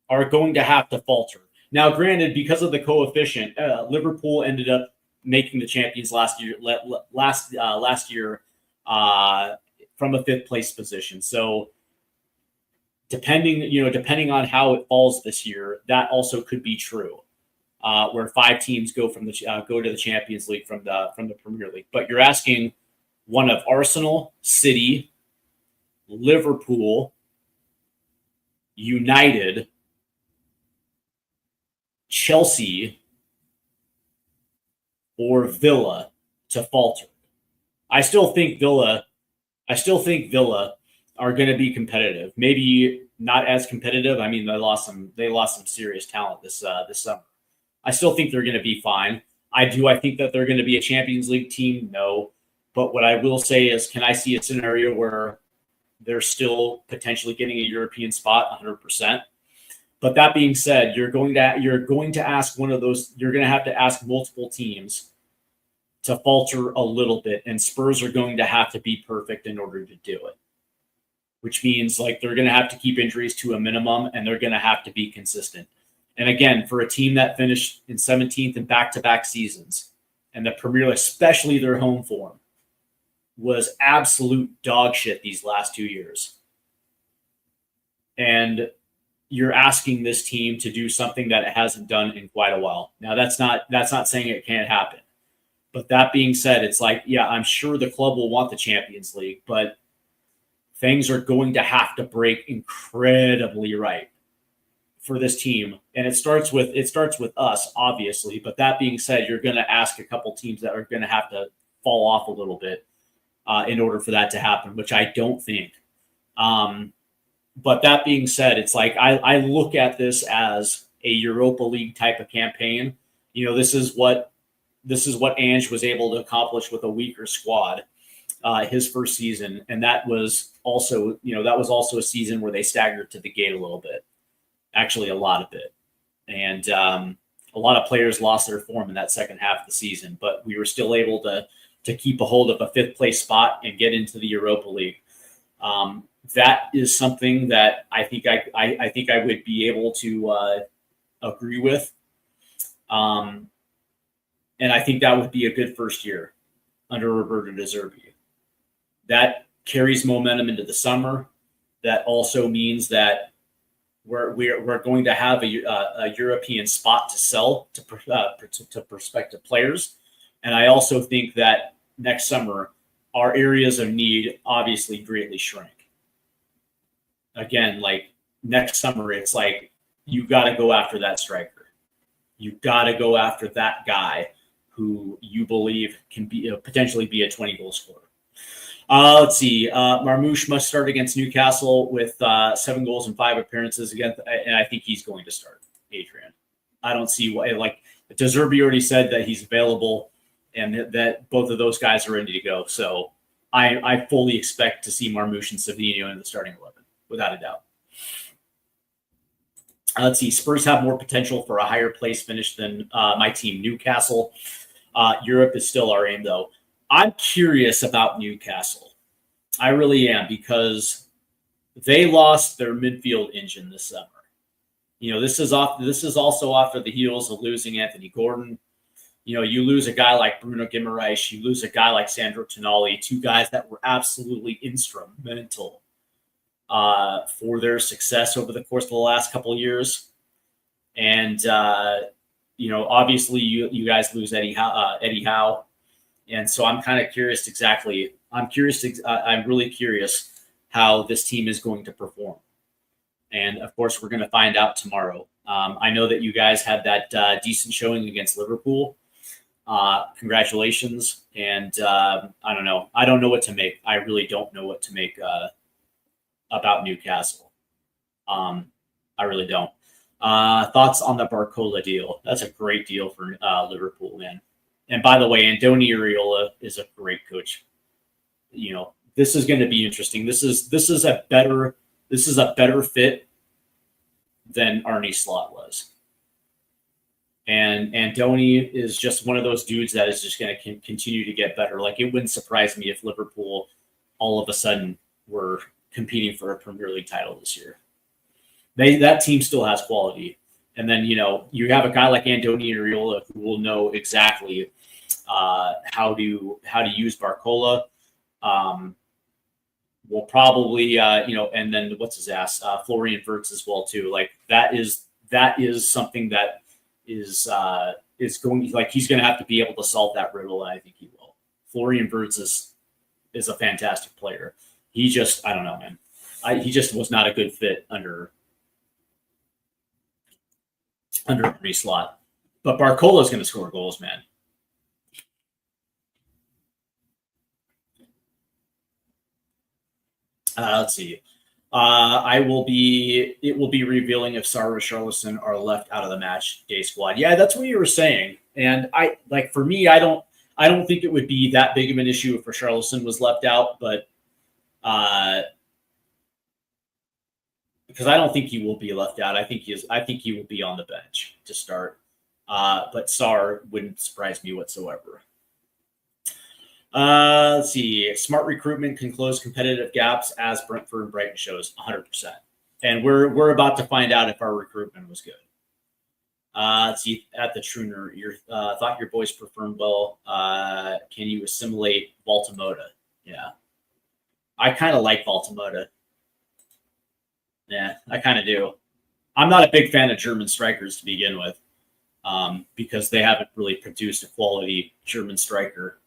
are going to have to falter. Now, granted, because of the coefficient, Liverpool ended up making the champions last year from a 5th place position. So depending on how it falls this year, that also could be true. Where 5 teams go to the Champions League from the Premier League. But you're asking one of Arsenal, City, Liverpool, United, Chelsea, or Villa to falter. I still think Villa are going to be competitive. Maybe not as competitive. I mean, they lost some serious talent this summer. I still think they're going to be fine. I think that they're going to be a Champions League team? No. But what I will say is, can I see a scenario where they're still potentially getting a European spot? 100%. But that being said, you're going to ask one of those. You're going to have to ask multiple teams to falter a little bit, and Spurs are going to have to be perfect in order to do it. Which means like they're going to have to keep injuries to a minimum, and they're going to have to be consistent. And again, for a team that finished in 17th in back-to-back seasons, and the Premier League, especially their home form, was absolute dog shit these last 2 years. And you're asking this team to do something that it hasn't done in quite a while. Now, that's not saying it can't happen. But that being said, it's like, yeah, I'm sure the club will want the Champions League, but things are going to have to break incredibly right for this team. And it starts with us, obviously. But that being said, you're going to ask a couple teams that are going to have to fall off a little bit in order for that to happen, which I don't think. But that being said, it's like I look at this as a Europa League type of campaign. This is what this is what Ange was able to accomplish with a weaker squad his first season, and that was also a season where they staggered to the gate a little bit, actually a lot of it, and a lot of players lost their form in that second half of the season, but we were still able to keep a hold of a fifth place spot and get into the Europa League. That is something that I think I would be able to agree with. And I think that would be a good first year under Roberto De Zerbi. That carries momentum into the summer. That also means that we're going to have a European spot to sell to prospective players. And I also think that next summer, our areas of need obviously greatly shrink. Again, like next summer, it's like you got to go after that striker. You got to go after that guy who you believe can be potentially be a 20-goal scorer. Let's see. Marmoush must start against Newcastle with 7 goals and 5 appearances again, and I think he's going to start. Adrian, I don't see why. Like De Zerbi already said that he's available, and that both of those guys are ready to go. So I fully expect to see Marmoush and Savino in the starting 11, without a doubt. Let's see. Spurs have more potential for a higher place finish than my team, Newcastle. Europe is still our aim, though. I'm curious about Newcastle. I really am, because they lost their midfield engine this summer. This is also after the heels of losing Anthony Gordon. You lose a guy like Bruno Guimaraes, you lose a guy like Sandro Tonali, 2 guys that were absolutely instrumental for their success over the course of the last couple of years. And, obviously you guys lose Eddie Howe. And so I'm kind of curious I'm really curious how this team is going to perform. And of course, we're going to find out tomorrow. I know that you guys had that decent showing against Liverpool. Congratulations. And I don't know. I don't know what to make. I really don't know what to make about Newcastle. I really don't. Thoughts on the Barcola deal? That's a great deal for Liverpool, man. And by the way, Andoni Iraola is a great coach. This is going to be interesting. This is a better fit than Arne Slot was. And Andoni is just one of those dudes that is just going to continue to get better. Like, it wouldn't surprise me if Liverpool all of a sudden were competing for a Premier League title this year. That team still has quality. And then, you have a guy like Andoni Iraola who will know exactly how to use Barcola. We'll probably, and then what's his ass, Florian Wirtz as well too. Like that is something that is going, like, he's going to have to be able to solve that riddle, and I think he will. Florian Wirtz is a fantastic player. He just, I don't know, man. He just was not a good fit under Arne Slot. But Barcola is going to score goals, man. Let's see. It will be revealing if Sarr or Charlton are left out of the match day squad. Yeah, that's what you were saying. And for me, I don't think it would be that big of an issue if Charlton was left out, but because I don't think he will be left out. I think he will be on the bench to start. But Sarr wouldn't surprise me whatsoever. Let's see. Smart recruitment can close competitive gaps, as Brentford and Brighton shows, 100%. And we're about to find out if our recruitment was good. Let's see. At the Truner, thought your boys performed well. Can you assimilate Voltamota? Yeah, I kind of like Voltamota. Yeah, I kind of do. I'm not a big fan of German strikers to begin with, because they haven't really produced a quality German striker.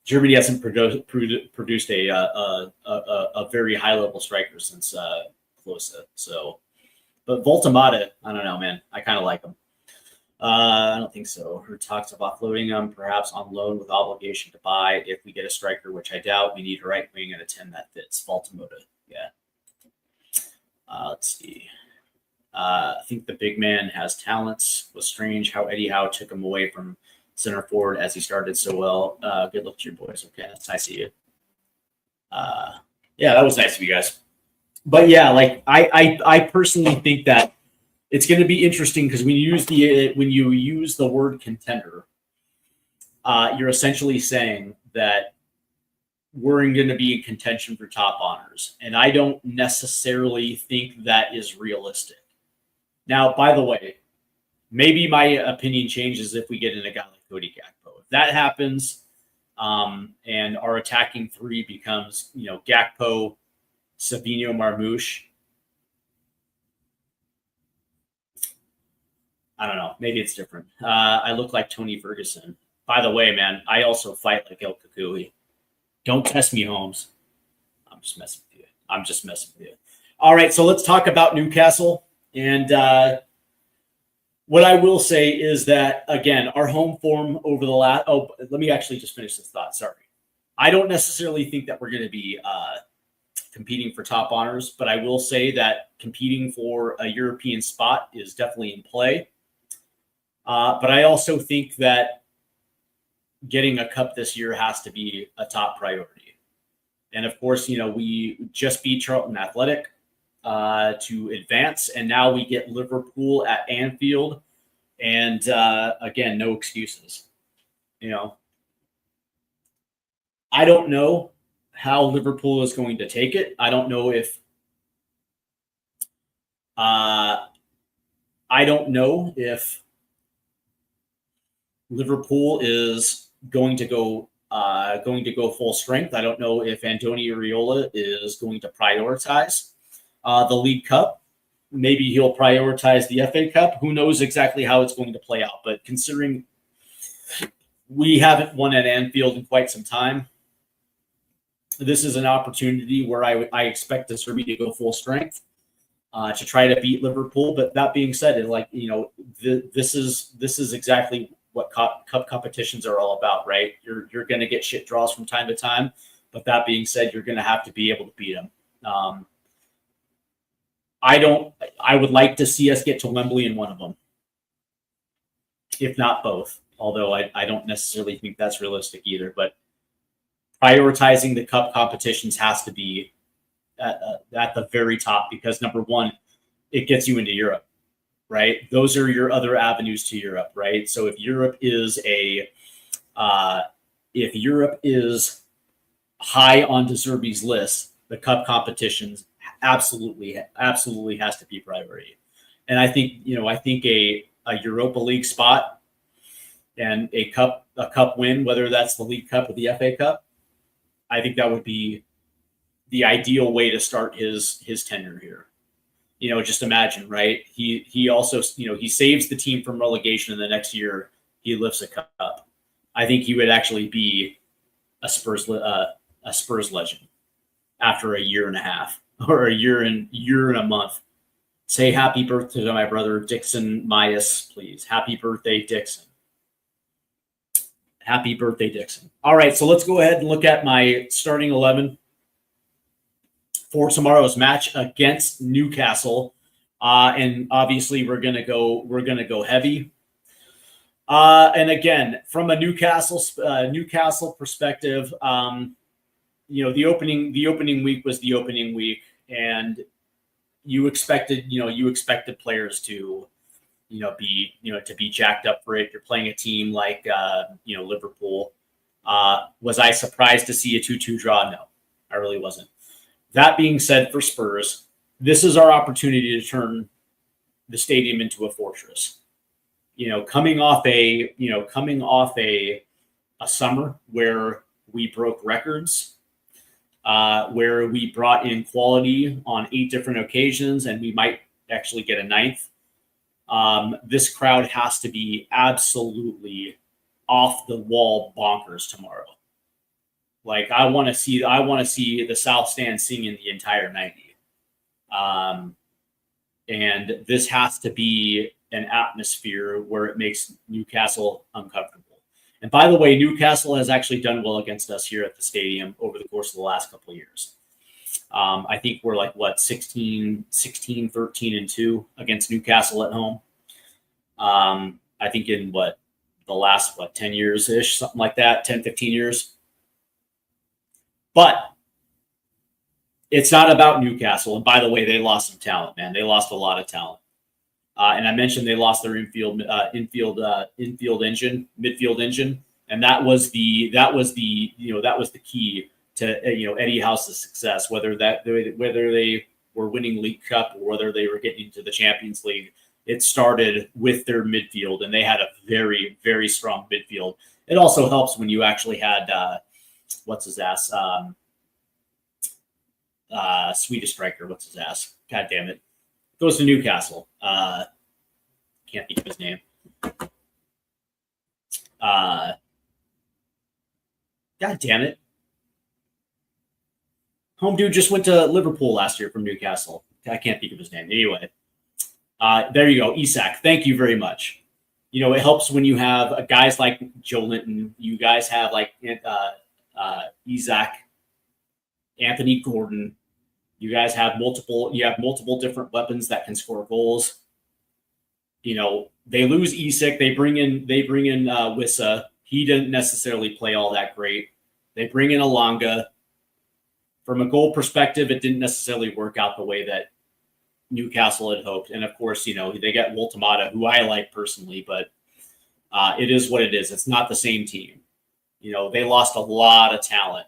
Germany hasn't produced a very high level striker since Klose. So, but Voltamata, I don't know, man. I kind of like him. I don't think so. Her talks of offloading him, perhaps on loan with obligation to buy. If we get a striker, which I doubt, we need a right wing and a 10 that fits. Voltamata, yeah. Let's see. I think the big man has talents. Was strange how Eddie Howe took him away from center forward as he started so well. Good luck to your boys. Okay, that's nice of you. Yeah, that was nice of you guys. But yeah, like I personally think that it's going to be interesting because when you use the word contender, you're essentially saying that we're going to be in contention for top honors, and I don't necessarily think that is realistic. Now, by the way, maybe my opinion changes if we get in a guy like Cody Gakpo. If that happens, and our attacking three becomes, Gakpo, Savino, Marmouche, I don't know. Maybe it's different. I look like Tony Ferguson. By the way, man, I also fight like El Kukui. Don't test me, Holmes. I'm just messing with you. All right, so let's talk about Newcastle. And what I will say is that, again, our home form over the last... Oh, let me actually just finish this thought. Sorry. I don't necessarily think that we're going to be competing for top honors, but I will say that competing for a European spot is definitely in play. But I also think that getting a cup this year has to be a top priority. And of course, we just beat Charlton Athletic to advance, and now we get Liverpool at Anfield. And again, no excuses. I don't know how Liverpool is going to take it. I don't know if Liverpool is going to go full strength. I don't know if Antonio Areola is going to prioritize the League Cup. Maybe he'll prioritize the FA Cup. Who knows exactly how it's going to play out? But considering we haven't won at Anfield in quite some time, this is an opportunity where I expect the Derby to go full strength to try to beat Liverpool. But that being said, this is exactly what cup competitions are all about, right? You're going to get shit draws from time to time, but that being said, you're going to have to be able to beat them. I would like to see us get to Wembley in one of them, if not both. Although I don't necessarily think that's realistic either. But prioritizing the cup competitions has to be at the very top because, number one, it gets you into Europe. Right? Those are your other avenues to Europe, right? So if Europe is high on De Zerbi's list, the cup competitions absolutely has to be priority. And I think a Europa League spot and a cup win, whether that's the League Cup or the FA Cup, I think that would be the ideal way to start his tenure here. Just imagine, right? He also, he saves the team from relegation, and the next year he lifts a cup. I think he would actually be a Spurs legend after a year and a half or a year and a month. Say happy birthday to my brother Dixon Myas, please. Happy birthday, Dixon. Happy birthday, Dixon. All right, so let's go ahead and look at my starting 11 for tomorrow's match against Newcastle, and obviously we're gonna go heavy. And again, from a Newcastle perspective, the opening week was the opening week, and you expected players to be jacked up for it. You're playing a team like Liverpool. Was I surprised to see a 2-2 draw? No, I really wasn't. That being said, for Spurs, this is our opportunity to turn the stadium into a fortress. Coming off a summer where we broke records, where we brought in quality on 8 different occasions, and we might actually get a 9th. This crowd has to be absolutely off the wall bonkers tomorrow. Like I want to see the South Stand singing the entire 90. And this has to be an atmosphere where it makes Newcastle uncomfortable. And by the way, Newcastle has actually done well against us here at the stadium over the course of the last couple of years. I think we're like 16, 13-2 against Newcastle at home. I think in the the last, 10 years-ish, something like that, 10, 15 years. But it's not about Newcastle. And by the way, they lost some talent, man. They lost a lot of talent. And I mentioned they lost their midfield engine, and that was the key to Eddie House's success. Whether they were winning League Cup or whether they were getting to the Champions League, it started with their midfield, and they had a very, very strong midfield. It also helps when you actually had Swedish striker. What's his ass? God damn it. Goes to Newcastle. Can't think of his name. God damn it. Home dude just went to Liverpool last year from Newcastle. I can't think of his name. Anyway, there you go. Isak, thank you very much. It helps when you have guys like Joe Linton. You guys have like Isak, Anthony Gordon. You guys have multiple different weapons that can score goals. They lose Isak. They bring in Wissa. He didn't necessarily play all that great. They bring in Alanga. From a goal perspective, it didn't necessarily work out the way that Newcastle had hoped. And of course, they get Woltemata, who I like personally, but it is what it is. It's not the same team. They lost a lot of talent.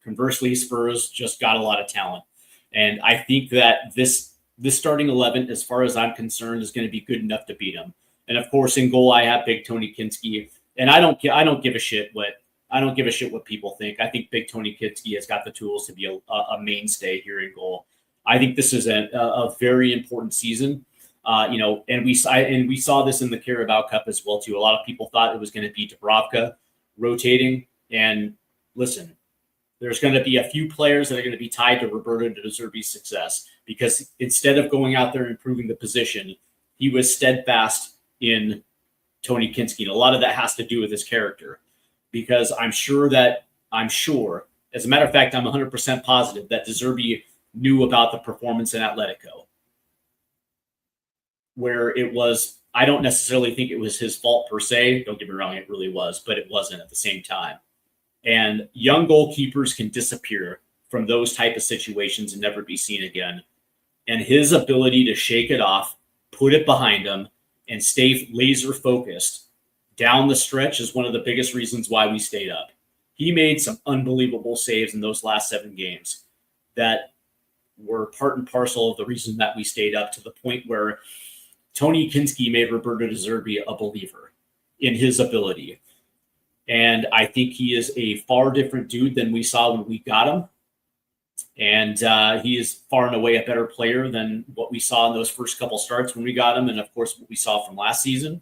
Conversely, Spurs just got a lot of talent. And I think that this starting 11, as far as I'm concerned, is going to be good enough to beat them. And of course, in goal, I have Big Tony Kinski, and I don't give a shit what people think. I think Big Tony Kinski has got the tools to be a mainstay here in goal. I think this is a very important season. And we saw this in the Carabao Cup as well too. A lot of people thought it was going to be Dubravka rotating, and listen, there's going to be a few players that are going to be tied to Roberto De Zerbi's success, because instead of going out there and improving the position, he was steadfast in Tony Kinski. And a lot of that has to do with his character, because I'm sure, as a matter of fact, I'm 100% positive that De Zerbi knew about the performance in Atletico, where it was, I don't necessarily think it was his fault per se. Don't get me wrong, it really was, but it wasn't at the same time. And young goalkeepers can disappear from those type of situations and never be seen again. And his ability to shake it off, put it behind him, and stay laser focused down the stretch is one of the biggest reasons why we stayed up. He made some unbelievable saves in those last 7 games that were part and parcel of the reason that we stayed up, to the point where Tony Kinski made Roberto De Zerbi a believer in his ability. And I think he is a far different dude than we saw when we got him. And he is far and away a better player than what we saw in those first couple starts when we got him. And of course, what we saw from last season.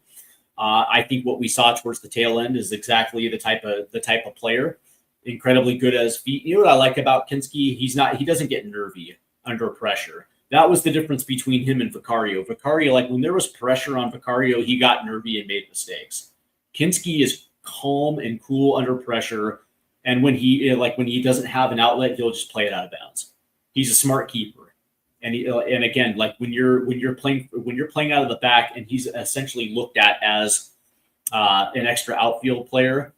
I think what we saw towards the tail end is exactly the type of player. Incredibly good at his feet. You know what I like about Kinski? He doesn't get nervy under pressure. That was the difference between him and Vicario. Vicario, like when there was pressure on Vicario, he got nervy and made mistakes. Kinski is calm and cool under pressure, and when he doesn't have an outlet, he'll just play it out of bounds. He's a smart keeper, and again, like when you're playing out of the back, and he's essentially looked at as an extra outfield player.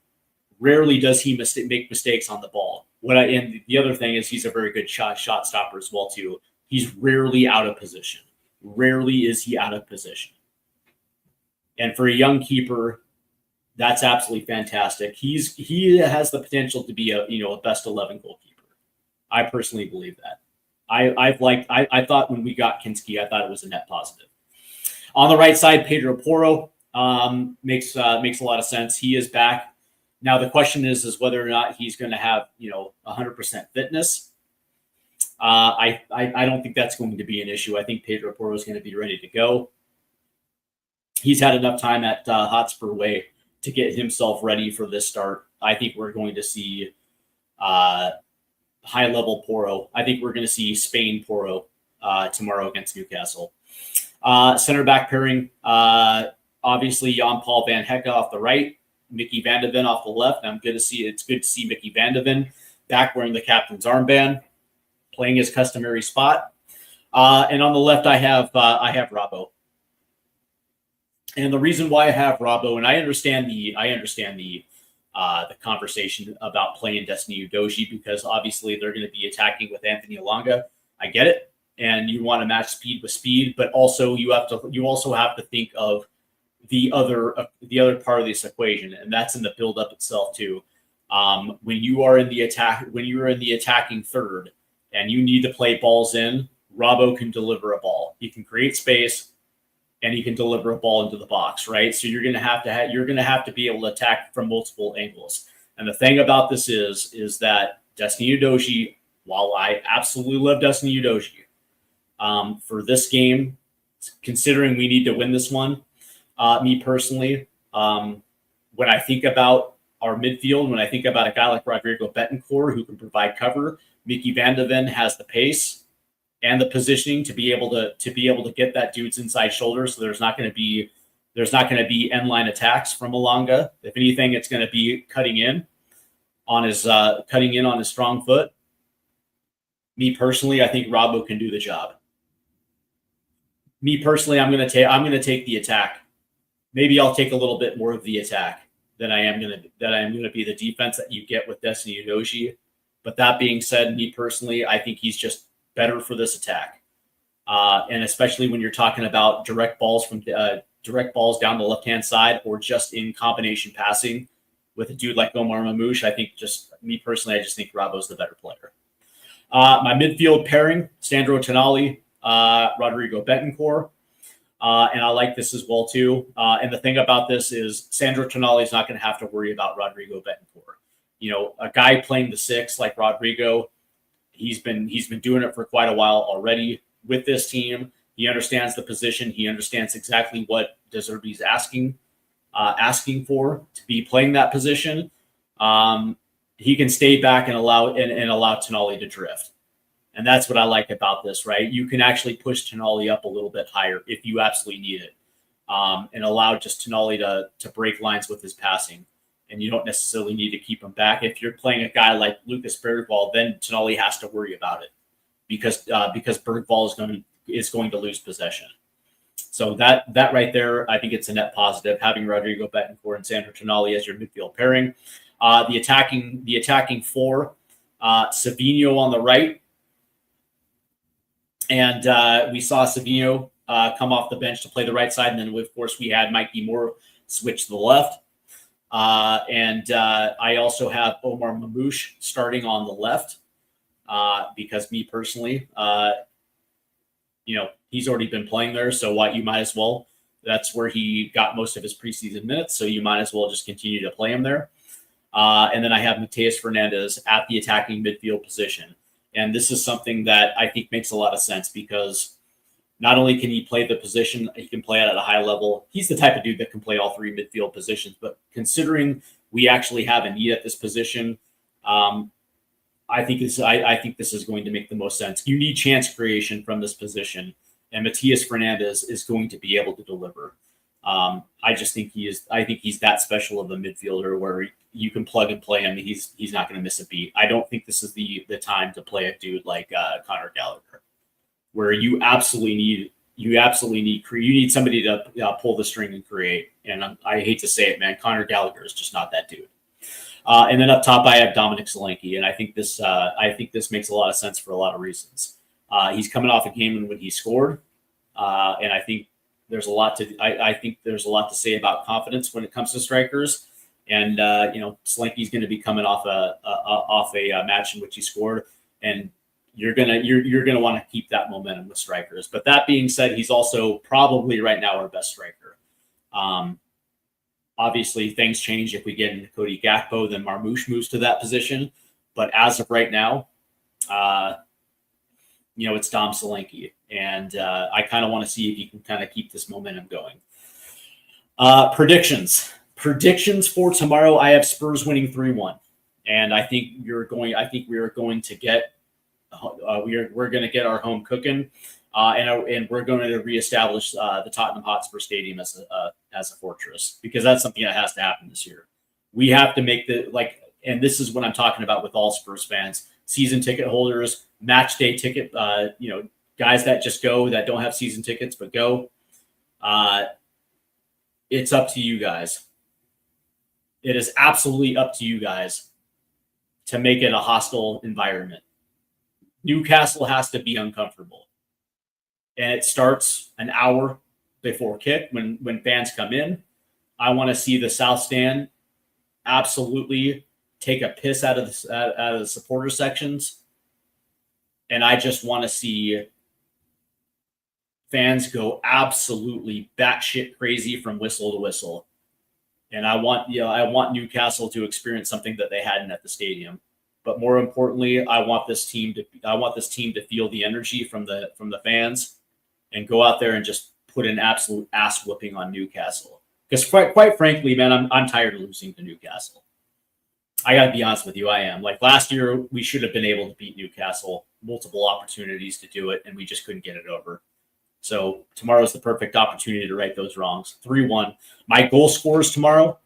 Rarely does he make mistakes on the ball. And the other thing is, he's a very good shot stopper as well too. He's rarely out of position. Rarely is he out of position. And for a young keeper, that's absolutely fantastic. He has the potential to be a best 11 goalkeeper. I personally believe that. I thought when we got Kinski, I thought it was a net positive. On the right side, Pedro Porro makes a lot of sense. He is back. Now the question is whether or not he's going to have 100% fitness. I don't think that's going to be an issue. I think Pedro Porro is going to be ready to go. He's had enough time at Hotspur Way to get himself ready for this start. I think we're going to see high-level Porro. I think we're going to see Spain Porro tomorrow against Newcastle. Center back pairing, obviously Jan-Paul Van Hecke off the right, Mickey Van de Ven off the left. It's good to see Mickey Van de Ven back wearing the captain's armband, playing his customary spot. And on the left, I have Robbo. And the reason why I have Robbo, and I understand the conversation about playing Destiny Udoji, because obviously they're going to be attacking with Anthony Alonga. I get it, and you want to match speed with speed, but also you also have to think of the other part of this equation, and that's in the build up itself too. When you're in the attacking third, and you need to play balls in, Robbo can deliver a ball. He can create space, and he can deliver a ball into the box, right? So you're going to have to be able to attack from multiple angles. And the thing about this is that Destiny Udoji, while I absolutely love Destiny Udoji, for this game, considering we need to win this one, me personally, when I think about our midfield, when I think about a guy like Rodrigo Betancourt who can provide cover, Mickey Van de Ven has the pace and the positioning to be able to get that dude's inside shoulder. So there's not going to be end line attacks from Alonga. If anything, it's going to be cutting in on his strong foot. Me personally, I think Robbo can do the job. Me personally, I'm going to take the attack. Maybe I'll take a little bit more of the attack than I am going to be the defense that you get with Destiny Udoji. But that being said, me personally, I think he's just better for this attack. And especially when you're talking about direct balls down the left-hand side, or just in combination passing with a dude like Omar Mamouche, I think I just think Robbo's the better player. My midfield pairing, Sandro Tonali, Rodrigo Betancourt. And I like this as well too. And the thing about this is Sandro Tonali is not going to have to worry about Rodrigo Betancourt. A guy playing the 6 like Rodrigo, he's been doing it for quite a while already with this team. He understands the position. He understands exactly what De Zerbi's asking for to be playing that position. He can stay back and allow Tonali to drift. And that's what I like about this, right? You can actually push Tonali up a little bit higher if you absolutely need it, and allow just Tonali to break lines with his passing. And you don't necessarily need to keep him back. If you're playing a guy like Lucas Bergvall, then Tonali has to worry about it because Bergvall is going to lose possession. So that right there, I think it's a net positive, having Rodrigo Betancourt and Sandro Tonali as your midfield pairing. The attacking 4, Savinho on the right. And we saw Savinho come off the bench to play the right side. And then, of course, we had Mikey Moore switch to the left. And I also have Omar Mamouche starting on the left because me personally, he's already been playing there. So you might as well. That's where he got most of his preseason minutes. So you might as well just continue to play him there. And then I have Mateus Fernandes at the attacking midfield position. And this is something that I think makes a lot of sense because not only can he play the position, he can play it at a high level. He's the type of dude that can play all 3 midfield positions. But considering we actually have a need at this position, I think this is going to make the most sense. You need chance creation from this position, and Mateus Fernandes is going to be able to deliver. I just think I think he's that special of a midfielder where you can plug and play him. He's not going to miss a beat. I don't think this is the time to play a dude like Conor Gallagher, where you absolutely need somebody to pull the string and create. And I hate to say it, man, Conor Gallagher is just not that dude. And then up top, I have Dominic Solanke, and I think this makes a lot of sense for a lot of reasons. He's coming off a game in when he scored, and I think there's a lot to say about confidence when it comes to strikers. And Solanke's going to be coming off a match in which he scored, and you're gonna want to keep that momentum with strikers. But that being said, he's also probably right now our best striker. Obviously, things change if we get into Cody Gakpo, then Marmouche moves to that position. But as of right now, it's Dom Solanke, and I kind of want to see if he can kind of keep this momentum going. Predictions for tomorrow. I have Spurs winning 3-1, and I think we are going to get we're going to get our home cooking, and we're going to reestablish the Tottenham Hotspur Stadium as a fortress, because that's something that has to happen this year. We have to make and this is what I'm talking about with all Spurs fans, season ticket holders, match day ticket, guys that just go, that don't have season tickets but go. it's up to you guys. It is absolutely up to you guys to make it a hostile environment. Newcastle has to be uncomfortable. And it starts an hour before kick when fans come in. I want to see the South Stand absolutely take a piss out of the supporter sections. And I just want to see fans go absolutely batshit crazy from whistle to whistle. And I want Newcastle to experience something that they hadn't at the stadium. But more importantly, I want this team to feel the energy from the fans and go out there and just put an absolute ass whooping on Newcastle. Because quite frankly, man, I'm tired of losing to Newcastle. I got to be honest with you, I am. Like last year, we should have been able to beat Newcastle, multiple opportunities to do it, and we just couldn't get it over. So tomorrow's the perfect opportunity to right those wrongs. 3-1. My goal scorers tomorrow,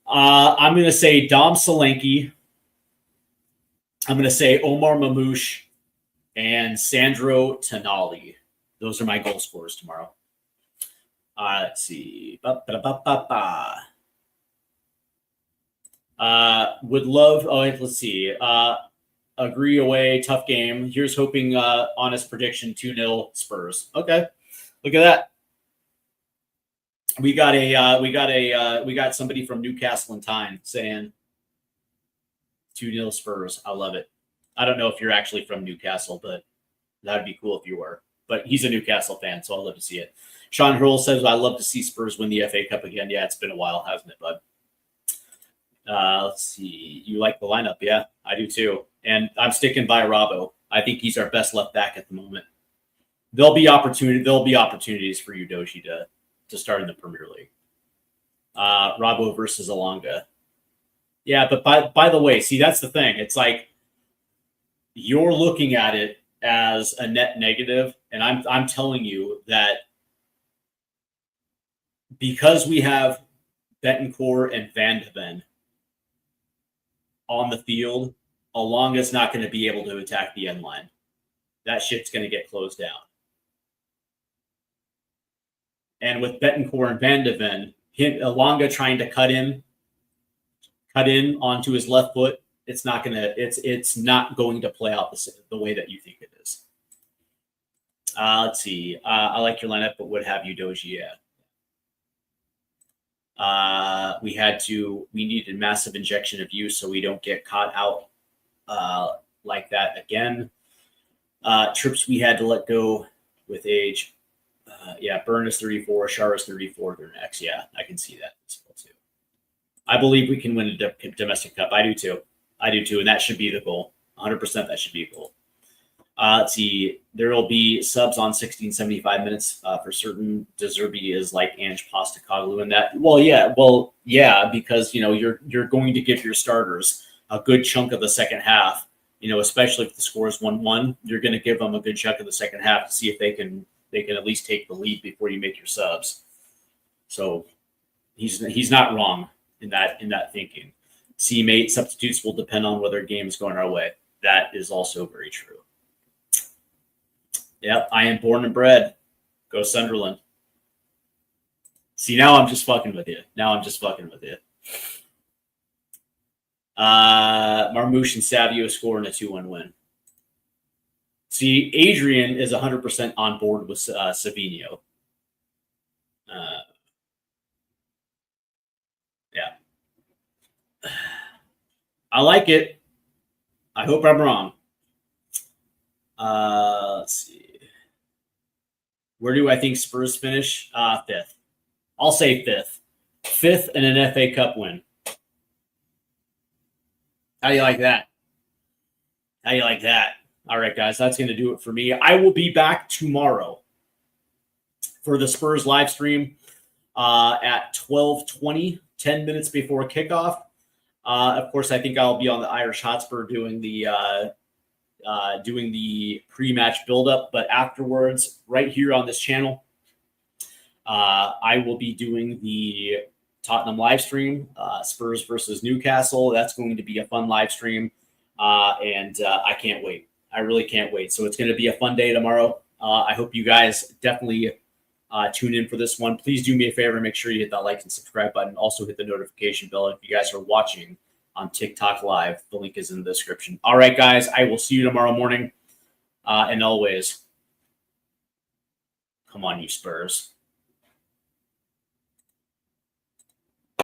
I'm going to say Dom Solanke. I'm going to say Omar Mamouche and Sandro Tonali. Those are my goal scorers tomorrow. Let's see. Would love. Oh, let's see. Agree away. Tough game. Here's hoping. Honest prediction: 2-0 Spurs. Okay, look at that. We got somebody from Newcastle and Tyne saying 2-0 Spurs. I love it. I don't know if you're actually from Newcastle, but that'd be cool if you were. But he's a Newcastle fan, so I'll love to see it. Sean Hurl says, I love to see Spurs win the FA Cup again. Yeah, it's been a while, hasn't it, bud? Let's see. You like the lineup? Yeah, I do too. And I'm sticking by Robbo. I think he's our best left back at the moment. There'll be opportunities for you, Doshi, to start in the Premier League. Robbo versus Alonga. Yeah, but by the way, see, that's the thing. It's like you're looking at it as a net negative, and I'm telling you that because we have Betancourt and Van de Ven on the field, Alonga's not going to be able to attack the end line. That shit's going to get closed down. And with Betancourt and Van de Ven, Alonga trying to cut in onto his left foot, it's not going to play out the way that you think it is. Let's see. I like your lineup, but would have you Doji? Yeah. We needed massive injection of youth so we don't get caught out like that again. Trips we had to let go with age. Yeah, Burn is 34, Shar is 34. They're next. Yeah, I can see that as well too. I believe we can win a domestic cup. I do too, and that should be the goal. 100%. That should be a goal. Let's see. There will be subs on 1675 minutes for certain. De Zerbi is like Ange Postecoglou in that. Well, yeah, because you're going to give your starters a good chunk of the second half. Especially if the score is 1-1, you're going to give them a good chunk of the second half to see if they can at least take the lead before you make your subs. So he's not wrong in that thinking. See, mate, substitutes will depend on whether a game is going our way. That is also very true. Yep, I am born and bred. Go Sunderland. See, now I'm just fucking with you. Marmouche and Savio scoring a 2-1 win. See, Adrian is 100% on board with Savinho. Yeah. I like it. I hope I'm wrong. Let's see. Where do I think Spurs finish? Fifth. I'll say fifth. Fifth and an FA Cup win. How do you like that? All right, guys, that's going to do it for me. I will be back tomorrow for the Spurs live stream at 12:20, 10 minutes before kickoff. Of course, I think I'll be on the Irish Hotspur doing the pre-match build-up, but afterwards, right here on this channel, I will be doing the Tottenham live stream, Spurs versus Newcastle. That's going to be a fun live stream, and I can't wait. I really can't wait. So it's going to be a fun day tomorrow. I hope you guys definitely tune in for this one. Please do me a favor and make sure you hit that like and subscribe button. Also hit the notification bell if you guys are watching on TikTok Live. The link is in the description. All right, guys, I will see you tomorrow morning. And always, come on, you Spurs.